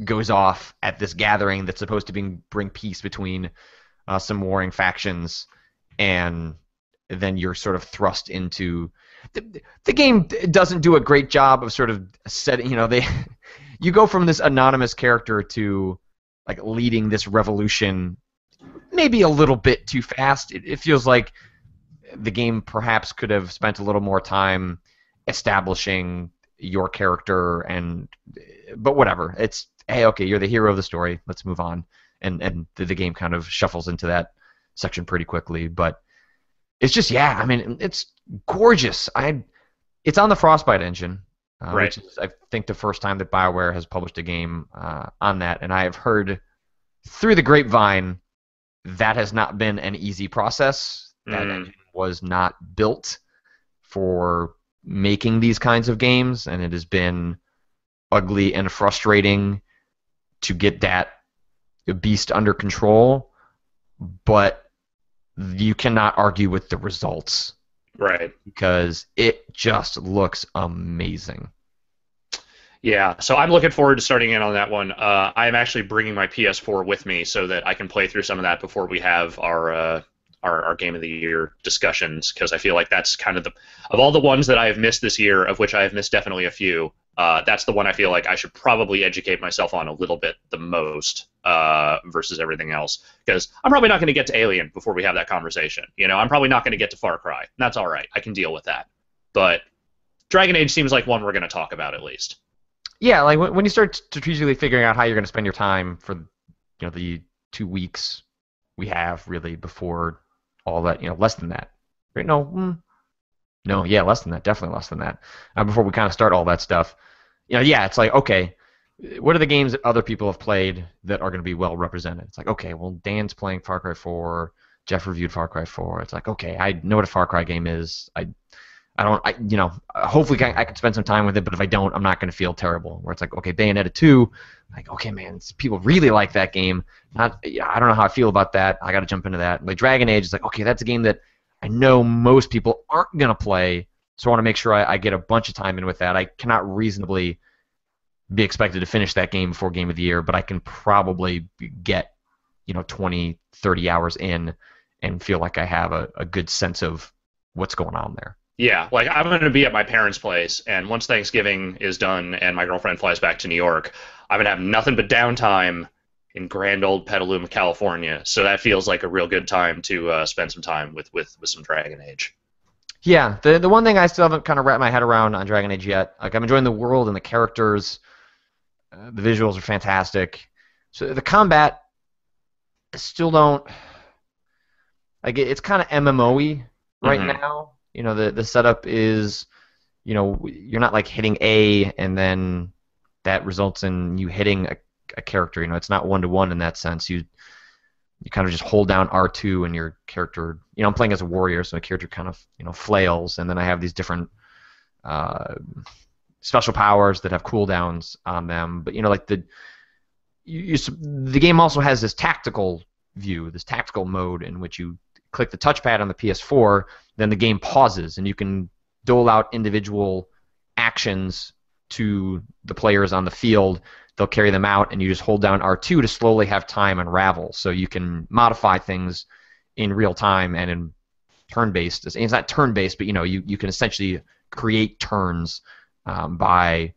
goes off at this gathering that's supposed to bring peace between some warring factions, and then you're sort of thrust into the game. Doesn't do a great job of sort of setting. You go from this anonymous character to like leading this revolution, maybe a little bit too fast. It feels like the game perhaps could have spent a little more time establishing your character, but whatever. It's, hey, okay, you're the hero of the story. Let's move on. And the game kind of shuffles into that section pretty quickly. But it's just, yeah, I mean, it's gorgeous. It's on the Frostbite engine, right. Which is, I think, the first time that BioWare has published a game on that. And I have heard through the grapevine that has not been an easy process. That engine was not built for making these kinds of games, and it has been ugly and frustrating to get that beast under control. but you cannot argue with the results Right. because it just looks amazing. Yeah, so I'm looking forward to starting in on that one. I'm actually bringing my PS4 with me so that I can play through some of that before we have our Game of the Year discussions, because I feel like that's kind of of all the ones that I have missed this year, of which I have missed definitely a few. That's the one I feel like I should probably educate myself on a little bit the most versus everything else, because I'm probably not going to get to Alien before we have that conversation. I'm probably not going to get to Far Cry. That's all right. I can deal with that. But Dragon Age seems like one we're going to talk about at least. Yeah, like when you start strategically figuring out how you're going to spend your time for the 2 weeks we have really before all that, less than that, right? No, yeah, less than that, definitely less than that. Before we kind of start all that stuff, yeah, it's like, okay, what are the games that other people have played that are going to be well represented? It's like, okay, well, Dan's playing Far Cry 4, Jeff reviewed Far Cry 4. It's like, okay, I know what a Far Cry game is. Hopefully I can spend some time with it, but if I don't, I'm not going to feel terrible. Where it's like, okay, Bayonetta 2, like, okay, man, people really like that game. I don't know how I feel about that. I got to jump into that. Like Dragon Age is like, okay, that's a game that I know most people aren't going to play, so I want to make sure I get a bunch of time in with that. I cannot reasonably be expected to finish that game before Game of the Year, but I can probably get 20, 30 hours in and feel like I have a good sense of what's going on there. Yeah, like I'm going to be at my parents' place, and once Thanksgiving is done and my girlfriend flies back to New York, I'm going to have nothing but downtime in grand old Petaluma, California. So that feels like a real good time to spend some time with some Dragon Age. Yeah, the one thing I still haven't kind of wrapped my head around on Dragon Age yet, like I'm enjoying the world and the characters, the visuals are fantastic. So the combat, I still don't like it's kind of MMO-y right now. The setup is, you're not like hitting A and then that results in you hitting a character. It's not one-to-one in that sense. You kind of just hold down R2 and your character, I'm playing as a warrior, so my character kind of, flails, and then I have these different special powers that have cooldowns on them. But, like the game also has this tactical view, this tactical mode in which you click the touchpad on the PS4, then the game pauses, and you can dole out individual actions to the players on the field. They'll carry them out, and you just hold down R2 to slowly have time unravel. So you can modify things in real time and in turn-based. It's not turn-based, but you can essentially create turns by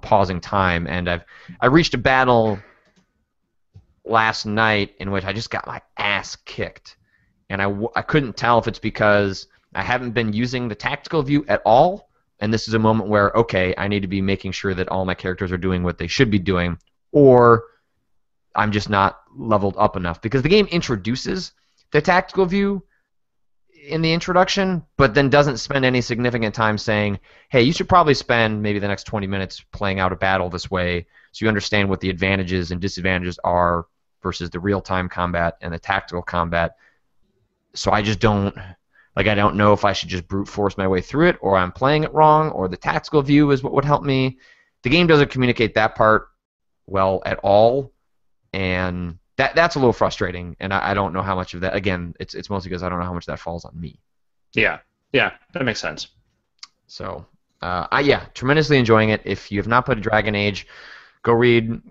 pausing time. And I reached a battle last night in which I just got my ass kicked. And I couldn't tell if it's because I haven't been using the tactical view at all, and this is a moment where, okay, I need to be making sure that all my characters are doing what they should be doing, or I'm just not leveled up enough. Because the game introduces the tactical view in the introduction, but then doesn't spend any significant time saying, hey, you should probably spend maybe the next 20 minutes playing out a battle this way so you understand what the advantages and disadvantages are versus the real-time combat and the tactical combat. So I just don't know if I should just brute force my way through it, or I'm playing it wrong, or the tactical view is what would help me. The game doesn't communicate that part well at all, and that's a little frustrating, and I don't know how much of that, again, it's mostly because I don't know how much that falls on me. Yeah, that makes sense. So, tremendously enjoying it. If you have not played Dragon Age, go read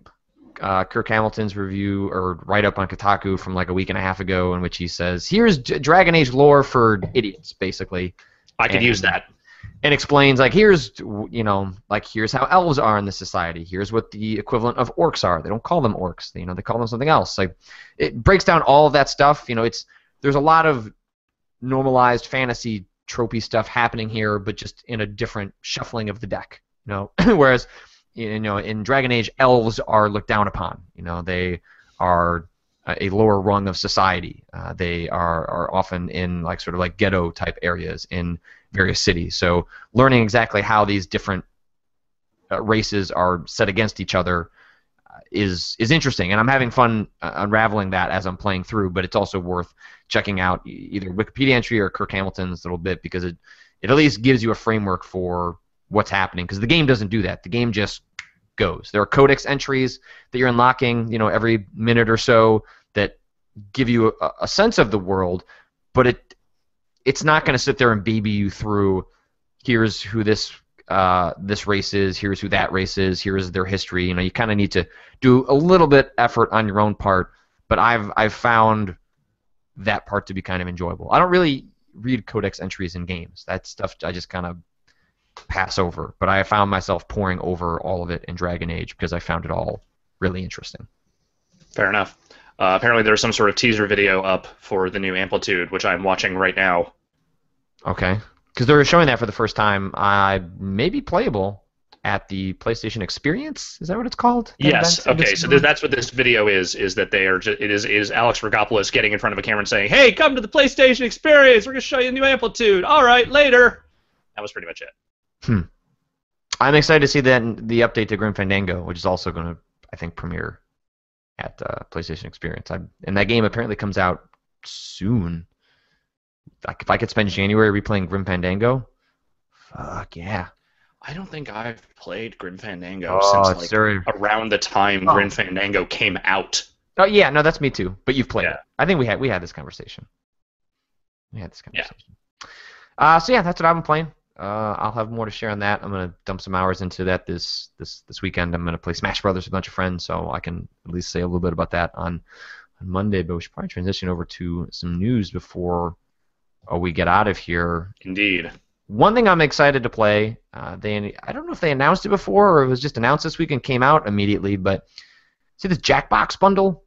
Kirk Hamilton's review or write-up on Kotaku from like a week and a half ago in which he says, here's Dragon Age lore for idiots, basically. I could use that. And explains, like, here's how elves are in this society. Here's what the equivalent of orcs are. They don't call them orcs. They call them something else. Like, it breaks down all of that stuff. There's a lot of normalized fantasy tropey stuff happening here, but just in a different shuffling of the deck. Whereas in Dragon Age, elves are looked down upon. They are a lower rung of society. They are often in like sort of like ghetto type areas in various cities. So learning exactly how these different races are set against each other is interesting, and I'm having fun unraveling that as I'm playing through. But it's also worth checking out either Wikipedia entry or Kirk Hamilton's little bit, because it at least gives you a framework for what's happening, because the game doesn't do that. The game just goes. There are codex entries that you're unlocking, every minute or so that give you a sense of the world, but it's not going to sit there and baby you through. Here's who this race is. Here's who that race is. Here's their history. You kind of need to do a little bit effort on your own part. But I've found that part to be kind of enjoyable. I don't really read codex entries in games. That stuff I just kind of pass over. But I found myself poring over all of it in Dragon Age because I found it all really interesting. Fair enough. Apparently there's some sort of teaser video up for the new Amplitude, which I'm watching right now. Okay. Because they're showing that for the first time. May be playable at the PlayStation Experience. Is that what it's called? Yes. Okay. So that's what this video is. Is that they are? It is Alex Rogopoulos getting in front of a camera and saying, "Hey, come to the PlayStation Experience. We're gonna show you the new Amplitude. All right, later." That was pretty much it. I'm excited to see the update to Grim Fandango, which is also going to, I think, premiere at PlayStation Experience. And that game apparently comes out soon. Like, if I could spend January replaying Grim Fandango, fuck yeah. I don't think I've played Grim Fandango since around the time Grim Fandango came out. Oh yeah, no, that's me too. But you've played it. I think we had this conversation. Yeah. So yeah, that's what I've been playing. I'll have more to share on that. I'm gonna dump some hours into that this weekend. I'm gonna play Smash Brothers with a bunch of friends, so I can at least say a little bit about that on Monday. But we should probably transition over to some news before we get out of here. Indeed. One thing I'm excited to play. I don't know if they announced it before or it was just announced this week and came out immediately. But see this Jackbox bundle?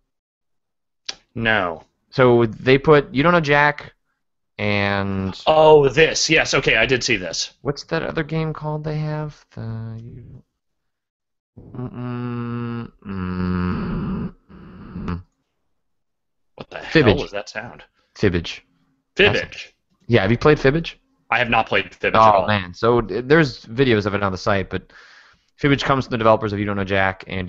No. So they put You Don't Know Jack. And this, yes, okay, I did see this. What's that other game called they have? What the hell was that sound? Fibbage. Yeah, have you played Fibbage? I have not played Fibbage at all. Oh man, so there's videos of it on the site, but Fibbage comes from the developers of You Don't Know Jack, and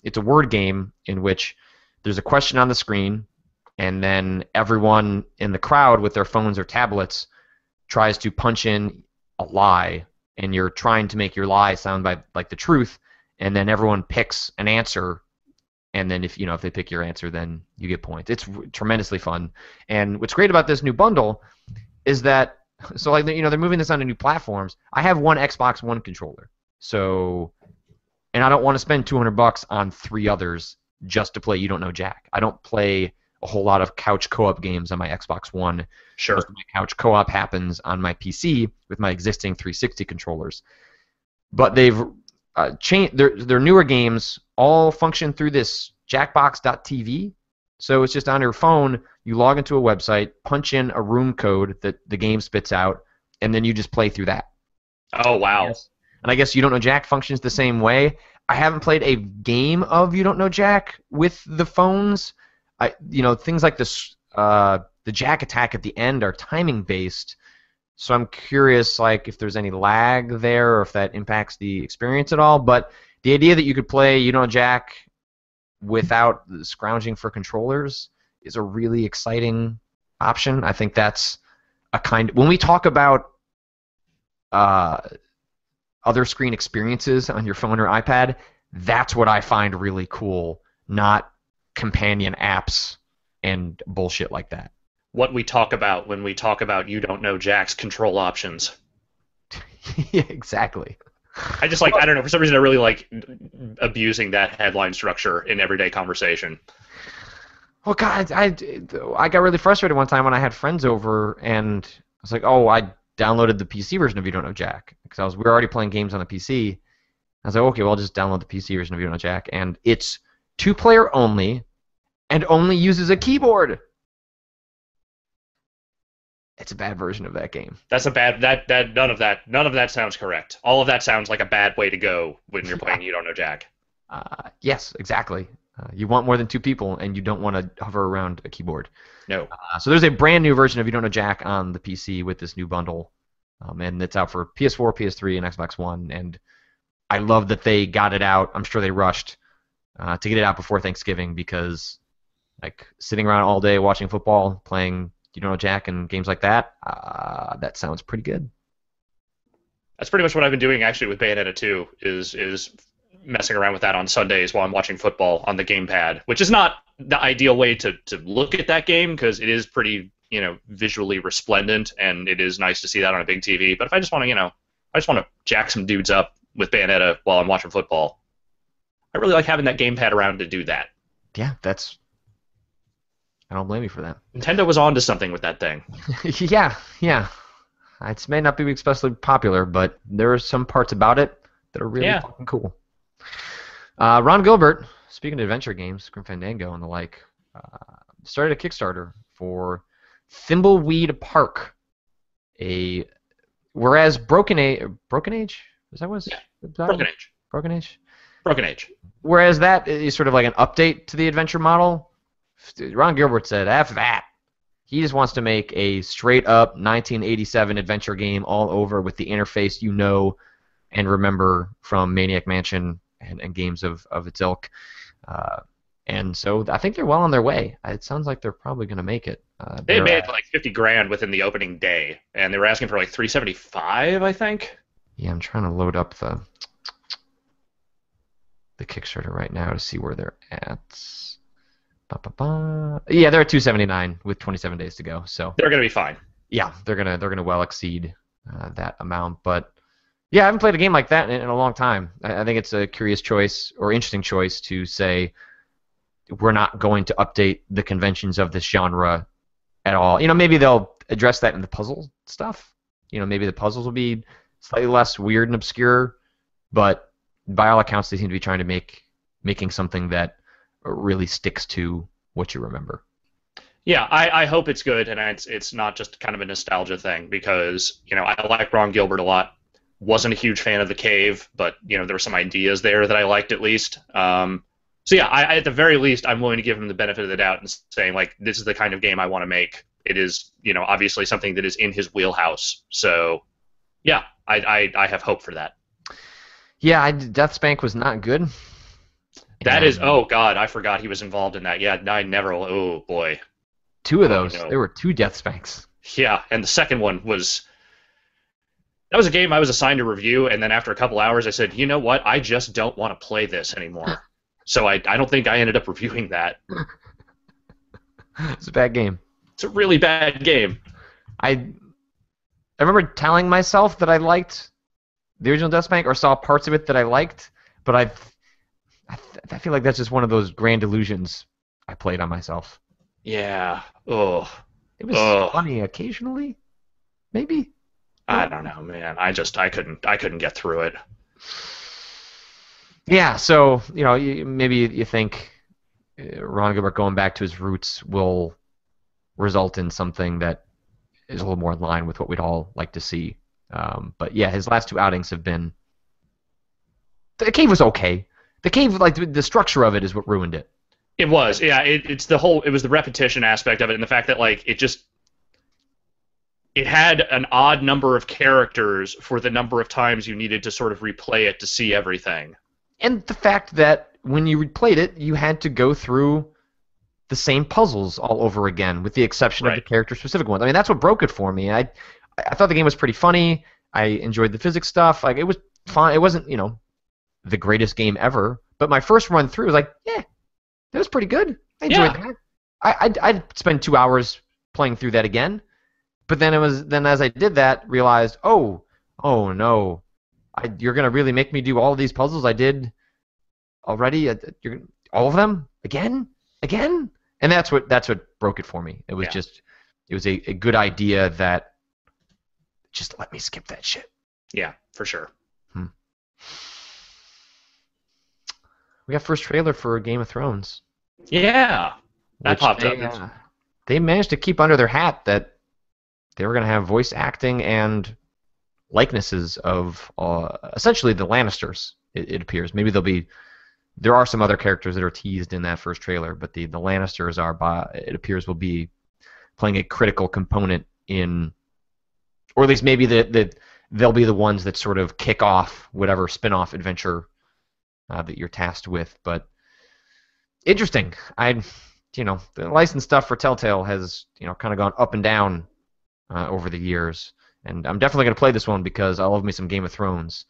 it's a word game in which there's a question on the screen. And then everyone in the crowd with their phones or tablets tries to punch in a lie, and you're trying to make your lie sound like the truth, and then everyone picks an answer, and then if they pick your answer, then you get points. It's tremendously fun. And what's great about this new bundle is that they're moving this onto new platforms. I have one Xbox One controller, and I don't want to spend $200 on 3 others just to play You Don't Know Jack. I don't play a whole lot of couch co-op games on my Xbox One. Sure. Most of my couch co-op happens on my PC with my existing 360 controllers. But they've changed their newer games all function through this Jackbox.tv. So it's just on your phone, you log into a website, punch in a room code that the game spits out, and then you just play through that. Oh, wow. And I guess You Don't Know Jack functions the same way. I haven't played a game of You Don't Know Jack with the phones. Things like this, the Jack attack at the end are timing based, so I'm curious, if there's any lag there or if that impacts the experience at all. But the idea that you could play You Know Jack without scrounging for controllers is a really exciting option. I think that's when we talk about other screen experiences on your phone or iPad, that's what I find really cool, not companion apps and bullshit like that. What we talk about when we talk about You Don't Know Jack's control options. Yeah, exactly. I just I don't know, for some reason I really like abusing that headline structure in everyday conversation. Well, God, I got really frustrated one time when I had friends over and I was like, I downloaded the PC version of You Don't Know Jack because we were already playing games on the PC. I was like, okay, well, I'll just download the PC version of You Don't Know Jack, and it's 2-player only, and only uses a keyboard. It's a bad version of that game. That's a bad. None of that sounds correct. All of that sounds like a bad way to go when you're playing You Don't Know Jack. Yes, exactly. You want more than 2 people, and you don't want to hover around a keyboard. No. So there's a brand new version of You Don't Know Jack on the PC with this new bundle, and it's out for PS4, PS3, and Xbox One. And I love that they got it out. I'm sure they rushed to get it out before Thanksgiving because, sitting around all day watching football, playing You Don't Know Jack and games like that, that sounds pretty good. That's pretty much what I've been doing actually with Bayonetta 2. Is messing around with that on Sundays while I'm watching football on the gamepad, which is not the ideal way to look at that game because it is pretty, visually resplendent, and it is nice to see that on a big TV. But if I just want to, I just want to jack some dudes up with Bayonetta while I'm watching football, I really like having that gamepad around to do that. Yeah, I don't blame you for that. Nintendo was on to something with that thing. Yeah. It may not be especially popular, but there are some parts about it that are really fucking cool. Ron Gilbert, speaking of adventure games, Grim Fandango and the like, started a Kickstarter for Thimbleweed Park. Whereas Broken Age, is that what? Broken Age. Whereas that is sort of like an update to the adventure model. Ron Gilbert said, after that, he just wants to make a straight-up 1987 adventure game all over with the interface and remember from Maniac Mansion and games of its ilk. And so I think they're well on their way. It sounds like they're probably going to make it. They made like $50,000 within the opening day, and they were asking for like $375, I think. Yeah, I'm trying to load up the Kickstarter right now to see where they're at. Yeah, they're at $279 with 27 days to go. So they're going to be fine. Yeah, they're gonna well exceed that amount. But yeah, I haven't played a game like that in a long time. I think it's a curious choice or interesting choice to say we're not going to update the conventions of this genre at all. Maybe they'll address that in the puzzle stuff. Maybe the puzzles will be slightly less weird and obscure, but by all accounts, they seem to be trying to making something that really sticks to what you remember. Yeah, I hope it's good, and it's not just kind of a nostalgia thing, because I like Ron Gilbert a lot. Wasn't a huge fan of The Cave, but there were some ideas there that I liked at least. So yeah, I at the very least, I'm willing to give him the benefit of the doubt and saying, like, this is the kind of game I want to make. It is, obviously something that is in his wheelhouse. So yeah, I have hope for that. Yeah, Deathspank was not good. That is, oh god, I forgot he was involved in that. Yeah, I never. Oh boy. Two of those. No. There were two Deathspanks. Yeah, and the second one was. That was a game I was assigned to review, and then after a couple hours, I said, you know what? I just don't want to play this anymore. So I don't think I ended up reviewing that. It's a bad game. It's a really bad game. I remember telling myself that I liked the original Deathspank or saw parts of it that I liked, but I feel like that's just one of those grand illusions I played on myself. Yeah. Oh. It was funny occasionally, maybe. I don't know, man. I couldn't get through it. Yeah. So maybe you think Ron Gilbert going back to his roots will result in something that is a little more in line with what we'd all like to see. But yeah, his last two outings have been. The Cave was okay. The Cave, like the structure of it, is what ruined it. It was, yeah. It was the repetition aspect of it, and the fact that like it had an odd number of characters for the number of times you needed to sort of replay it to see everything. And the fact that when you replayed it, you had to go through the same puzzles all over again, with the exception of the character-specific ones. I mean, that's what broke it for me. I thought the game was pretty funny. I enjoyed the physics stuff. Like, it was fun. It wasn't, the greatest game ever. But my first run through was like, yeah, that was pretty good. I enjoyed that. I'd spend 2 hours playing through that again. But then as I did that, realized, oh no, you're gonna really make me do all of these puzzles I did already. All of them again, and that's what broke it for me. It was it was a good idea that just let me skip that shit. Yeah, for sure. We got first trailer for Game of Thrones. Yeah, that popped up. They managed to keep under their hat that they were going to have voice acting and likenesses of essentially the Lannisters. It appears. Maybe there are some other characters that are teased in that first trailer, but the Lannisters it appears will be playing a critical component in, or at least maybe they'll be the ones that sort of kick off whatever spin-off adventure that you're tasked with. But interesting. The licensed stuff for Telltale has kind of gone up and down over the years, and I'm definitely going to play this one because I love me some Game of Thrones,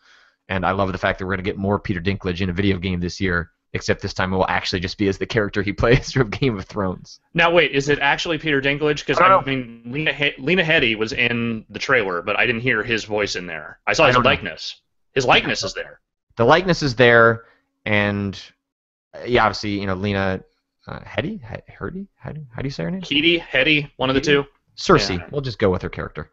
And I love the fact that we're going to get more Peter Dinklage in a video game this year, except this time it will actually just be as the character he plays from Game of Thrones. Now, wait, is it actually Peter Dinklage? Because, I don't I mean, Lena Headey was in the trailer, but I didn't hear his voice in there. I saw his likeness. His likeness is there. The likeness is there, and yeah, obviously, you know, Lena Headey? Headey? How do you say her name? Headey, one of the two. Cersei. Yeah. We'll just go with her character.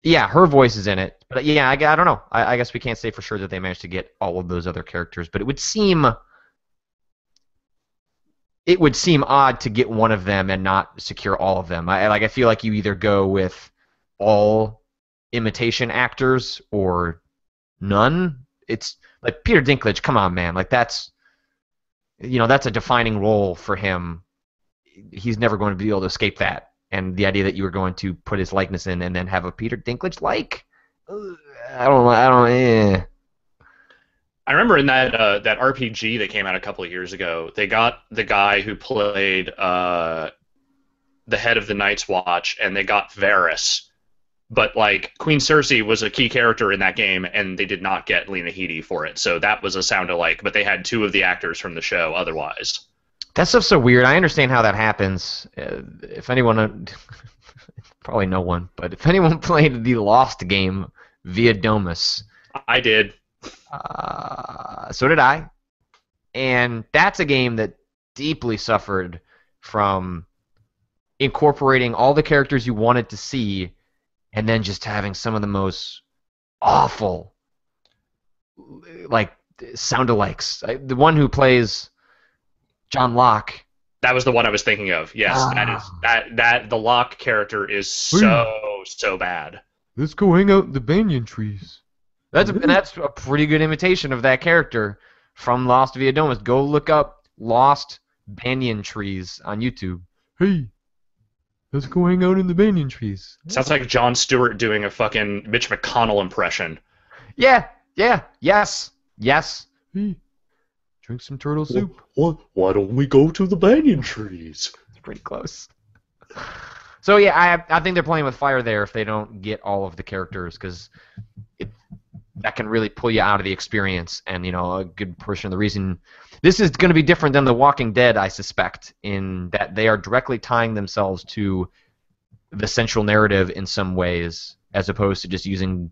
Yeah, her voice is in it. But yeah, I don't know. I guess we can't say for sure that they managed to get all of those other characters, but it would seem odd to get one of them and not secure all of them. I feel like you either go with all imitation actors or none. It's like Peter Dinklage, come on, man. Like that's a defining role for him. He's never going to be able to escape that. And the idea that you were going to put his likeness in and then have a Peter Dinklage I remember in that RPG that came out a couple of years ago, they got the guy who played the head of the Night's Watch, and they got Varys. But like Queen Cersei was a key character in that game, and they did not get Lena Headey for it. So that was a sound-alike, but they had two of the actors from the show otherwise. That stuff's so weird. I understand how that happens. If anyone, probably no one, but if anyone played the Lost game via Domus, I did. So did I. And that's a game that deeply suffered from incorporating all the characters you wanted to see and then just having some of the most awful, like, sound-alikes. The one who plays John Locke. That was the one I was thinking of. Yes, that the Locke character is so bad. Let's go hang out in the banyan trees. That's a pretty good imitation of that character from Lost via Domus. Go look up Lost banyan trees on YouTube. Hey, let's go hang out in the banyan trees. Sounds like Jon Stewart doing a fucking Mitch McConnell impression. Yeah, yes. Hey, drink some turtle soup. Why don't we go to the banyan trees? It's pretty close. So yeah, I think they're playing with fire there if they don't get all of the characters, because that can really pull you out of the experience. And a good portion of the reason this is going to be different than The Walking Dead, I suspect, in that they are directly tying themselves to the central narrative in some ways, as opposed to just using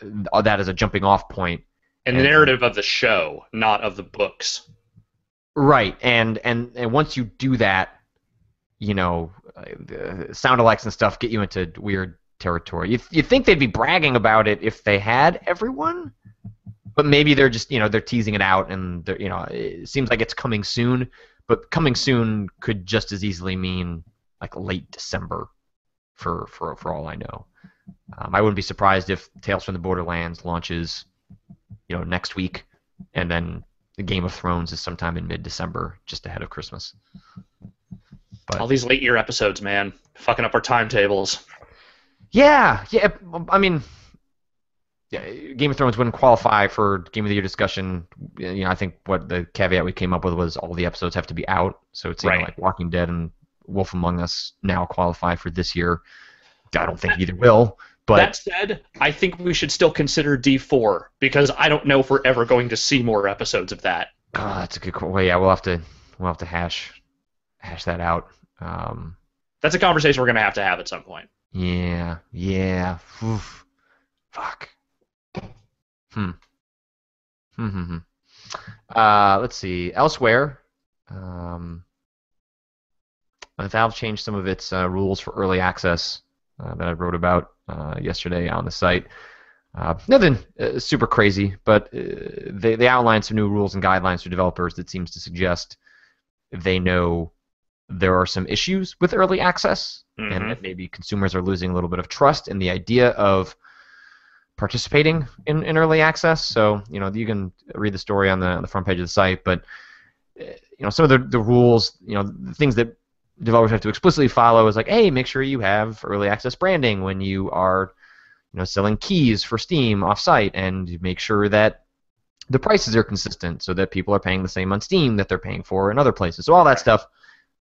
that as a jumping off point. And the narrative of the show, not of the books. Right, and once you do that, sound-alikes and stuff get you into weird territory. You think they'd be bragging about it if they had everyone, but maybe they're just they're teasing it out, and it seems like it's coming soon. But coming soon could just as easily mean like late December, for all I know. I wouldn't be surprised if Tales from the Borderlands launches next week, and then the Game of Thrones is sometime in mid-December, just ahead of Christmas. But all these late year episodes, man, fucking up our timetables. Yeah. I mean, Game of Thrones wouldn't qualify for Game of the Year discussion. I think what the caveat we came up with was all the episodes have to be out. So it's like Walking Dead and Wolf Among Us now qualify for this year. I don't think either will. But that said, I think we should still consider D4, because I don't know if we're ever going to see more episodes of that. That's a good call. Well, yeah, we'll have to hash that out. That's a conversation we're going to have at some point. Yeah. Oof. Fuck. Let's see. Elsewhere, Valve changed some of its rules for early access that I wrote about yesterday on the site. Nothing super crazy, but they outlined some new rules and guidelines for developers that seems to suggest they know there are some issues with early access, and that maybe consumers are losing a little bit of trust in the idea of participating in early access. So you can read the story on the front page of the site, but some of the rules, the things that developers have to explicitly follow is like, hey, make sure you have early access branding when you are selling keys for Steam off-site, and make sure that the prices are consistent so that people are paying the same on Steam that they're paying for in other places. So all that stuff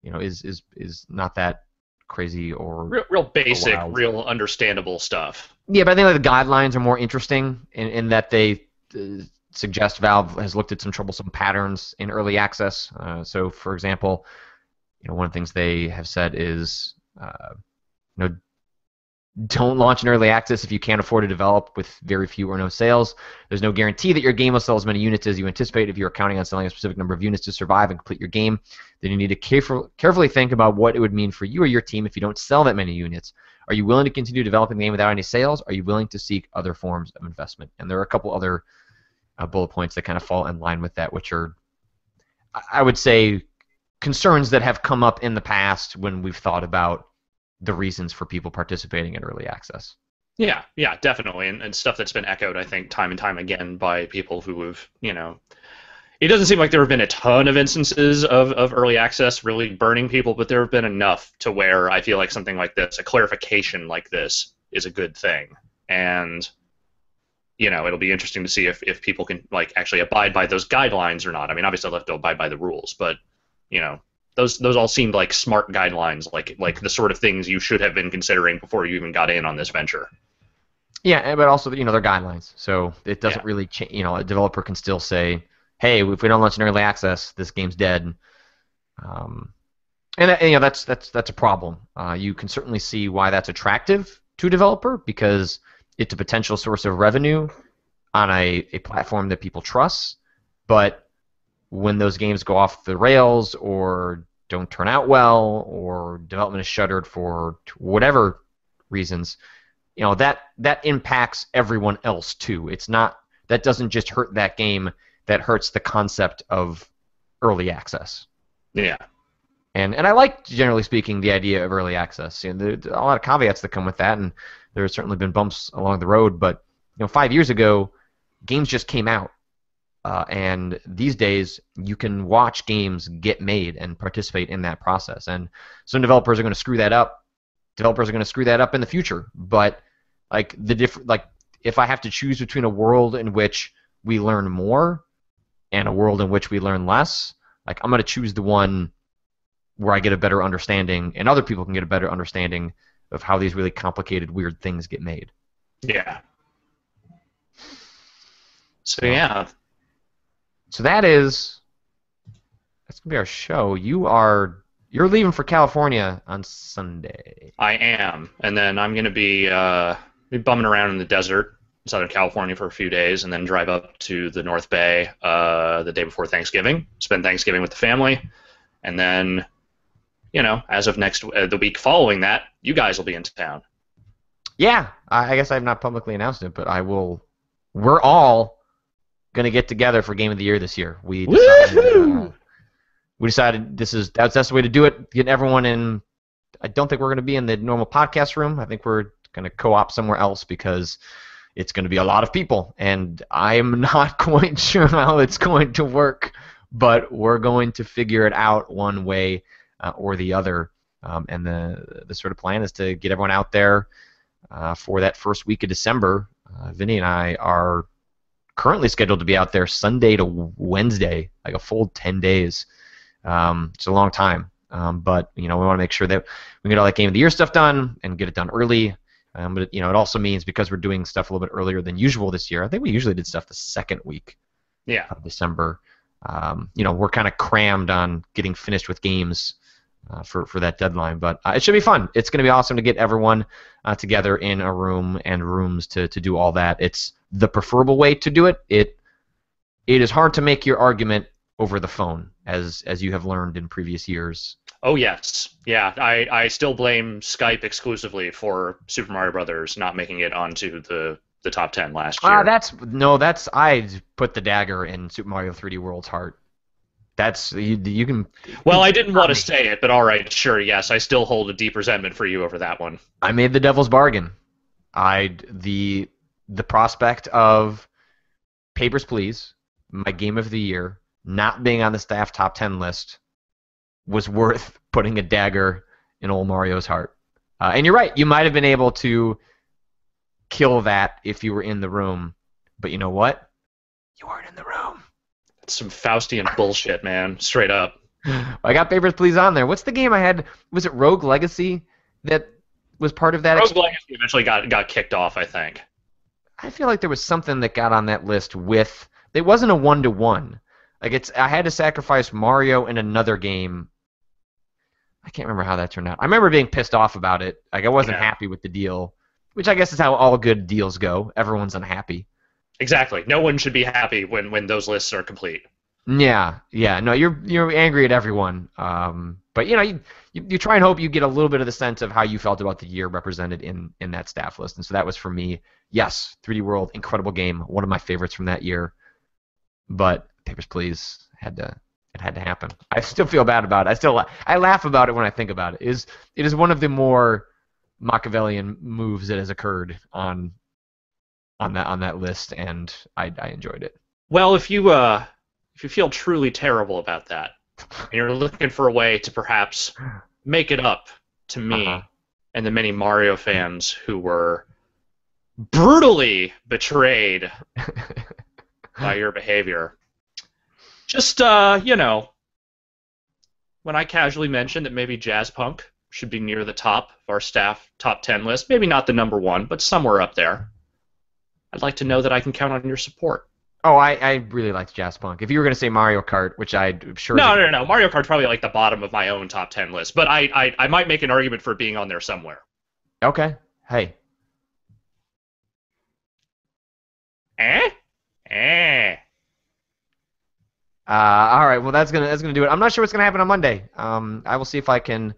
is not that crazy or Real basic, wild. real understandable stuff. Yeah, but I think like the guidelines are more interesting in that they suggest Valve has looked at some troublesome patterns in early access. So, for example, one of the things they have said is, don't launch in early access if you can't afford to develop with very few or no sales. There's no guarantee that your game will sell as many units as you anticipate. If you're counting on selling a specific number of units to survive and complete your game, then you need to carefully think about what it would mean for you or your team if you don't sell that many units. Are you willing to continue developing the game without any sales? Are you willing to seek other forms of investment? And there are a couple other bullet points that kind of fall in line with that, which are, I would say, concerns that have come up in the past when we've thought about the reasons for people participating in early access. Yeah, definitely, and stuff that's been echoed, I think, time and time again by people who have, it doesn't seem like there have been a ton of instances of early access really burning people, but there have been enough to where I feel like something like this, a clarification like this, is a good thing. And, it'll be interesting to see if people can, actually abide by those guidelines or not. I mean, obviously they'll have to abide by the rules, but, those all seemed like smart guidelines, like the sort of things you should have been considering before you even got in on this venture. Yeah, but also, they're guidelines, so it doesn't really change. A developer can still say, hey, if we don't launch in early access, this game's dead. That's a problem. You can certainly see why that's attractive to a developer because it's a potential source of revenue on a platform that people trust, but when those games go off the rails or don't turn out well or development is shuttered for whatever reasons, that impacts everyone else too. That doesn't just hurt that game, that hurts the concept of early access. Yeah. And I like, generally speaking, the idea of early access. There's a lot of caveats that come with that, and there have certainly been bumps along the road, but 5 years ago, games just came out. And these days, you can watch games get made and participate in that process. And some developers are going to screw that up. Developers are going to screw that up in the future. But if I have to choose between a world in which we learn more and a world in which we learn less, I'm going to choose the one where I get a better understanding, and other people can get a better understanding of how these really complicated, weird things get made. Yeah. So yeah. So that's gonna be our show. You're leaving for California on Sunday. I am, and then I'm gonna be bumming around in the desert in Southern California for a few days, and then drive up to the North Bay the day before Thanksgiving. Spend Thanksgiving with the family, and then, as of the week following that, you guys will be in town. Yeah, I guess I've not publicly announced it, but I will. We're all going to get together for Game of the Year this year. We decided that's the way to do it. Get everyone in. I don't think we're going to be in the normal podcast room. I think we're going to co-op somewhere else because it's going to be a lot of people, and I'm not quite sure how it's going to work, but we're going to figure it out one way or the other. And the sort of plan is to get everyone out there for that first week of December. Vinny and I are currently scheduled to be out there Sunday to Wednesday, like a full 10 days. It's a long time, but we want to make sure that we get all that Game of the Year stuff done and get it done early. But it also means because we're doing stuff a little bit earlier than usual this year. I think we usually did stuff the second week of December. We're kind of crammed on getting finished with games for that deadline, but it should be fun. It's going to be awesome to get everyone together in a room and rooms to do all that. It's the preferable way to do it. It is hard to make your argument over the phone, as you have learned in previous years. Oh yes, yeah. I still blame Skype exclusively for Super Mario Brothers not making it onto the top 10 last year. I put the dagger in Super Mario 3D World's heart. That's you can. Well, I didn't want to say it, but all right, sure, yes, I still hold a deep resentment for you over that one. I made the devil's bargain. The prospect of Papers, Please, my game of the year, not being on the staff top 10 list was worth putting a dagger in old Mario's heart. And you're right, you might have been able to kill that if you were in the room, but you know what? You weren't in the room. That's some Faustian bullshit, man. Straight up. I got Papers, Please on there. What's the game I had? Was it Rogue Legacy? that was part of that. Rogue Legacy eventually got kicked off, I think. I feel like there was something that got on that list with. It wasn't a 1-to-1. Like I had to sacrifice Mario in another game. I can't remember how that turned out. I remember being pissed off about it. Like I wasn't happy with the deal, which I guess is how all good deals go. Everyone's unhappy. Exactly. No one should be happy when those lists are complete. Yeah. No, you're angry at everyone. But you try and hope you get a little bit of the sense of how you felt about the year represented in that staff list. And so that was for me. Yes, 3D World, incredible game, one of my favorites from that year. But Papers, Please had to happen. I still feel bad about it. I laugh about it when I think about it. It is one of the more Machiavellian moves that has occurred on that list, and I enjoyed it. Well, if you feel truly terrible about that, and you're looking for a way to perhaps make it up to me and the many Mario fans who were brutally betrayed by your behavior, just, when I casually mentioned that maybe Jazz Punk should be near the top of our staff top 10 list, maybe not the number 1, but somewhere up there, I'd like to know that I can count on your support. Oh, I really liked Jazz Punk. If you were going to say Mario Kart, which I'm sure... No. Mario Kart's probably like the bottom of my own top 10 list, but I might make an argument for being on there somewhere. Okay. Hey. All right. Well, that's gonna do it. I'm not sure what's gonna happen on Monday. I will see if I can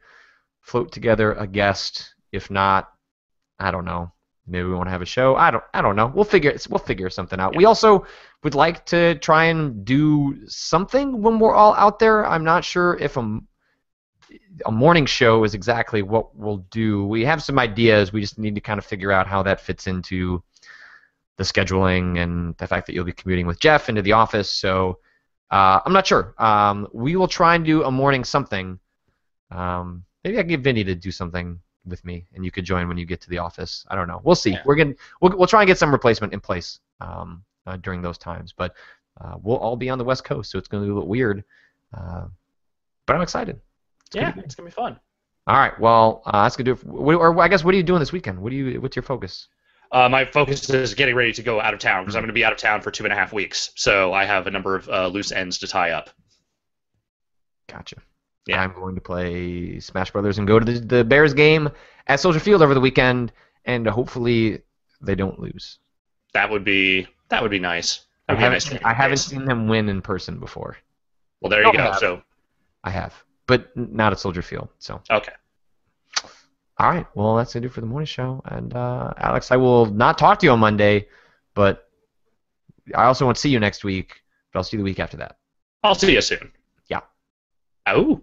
float together a guest. If not, I don't know. Maybe we won't have a show. I don't know. We'll figure something out. Yeah. We also would like to try and do something when we're all out there. I'm not sure if a morning show is exactly what we'll do. We have some ideas. We just need to kind of figure out how that fits into the scheduling and the fact that you'll be commuting with Jeff into the office. So I'm not sure. We will try and do a morning something. Maybe I can get Vinny to do something with me, and you could join when you get to the office. I don't know. We'll see. Yeah. We'll try and get some replacement in place during those times. But we'll all be on the West Coast, so it's going to be a little weird. But I'm excited. It's going to be fun. All right. Well, that's going to do it. Or I guess, what are you doing this weekend? What's your focus? My focus is getting ready to go out of town because I'm going to be out of town for 2.5 weeks. So I have a number of loose ends to tie up. Gotcha. Yeah. I'm going to play Smash Brothers and go to the Bears game at Soldier Field over the weekend, and hopefully they don't lose. That would be nice. I haven't seen them win in person before. Well, there you go. I have, but not at Soldier Field. So okay. All right. Well, that's going to do for the morning show. And Alex, I will not talk to you on Monday, but I also won't see you next week. But I'll see you the week after that. I'll see you soon. Yeah. Oh.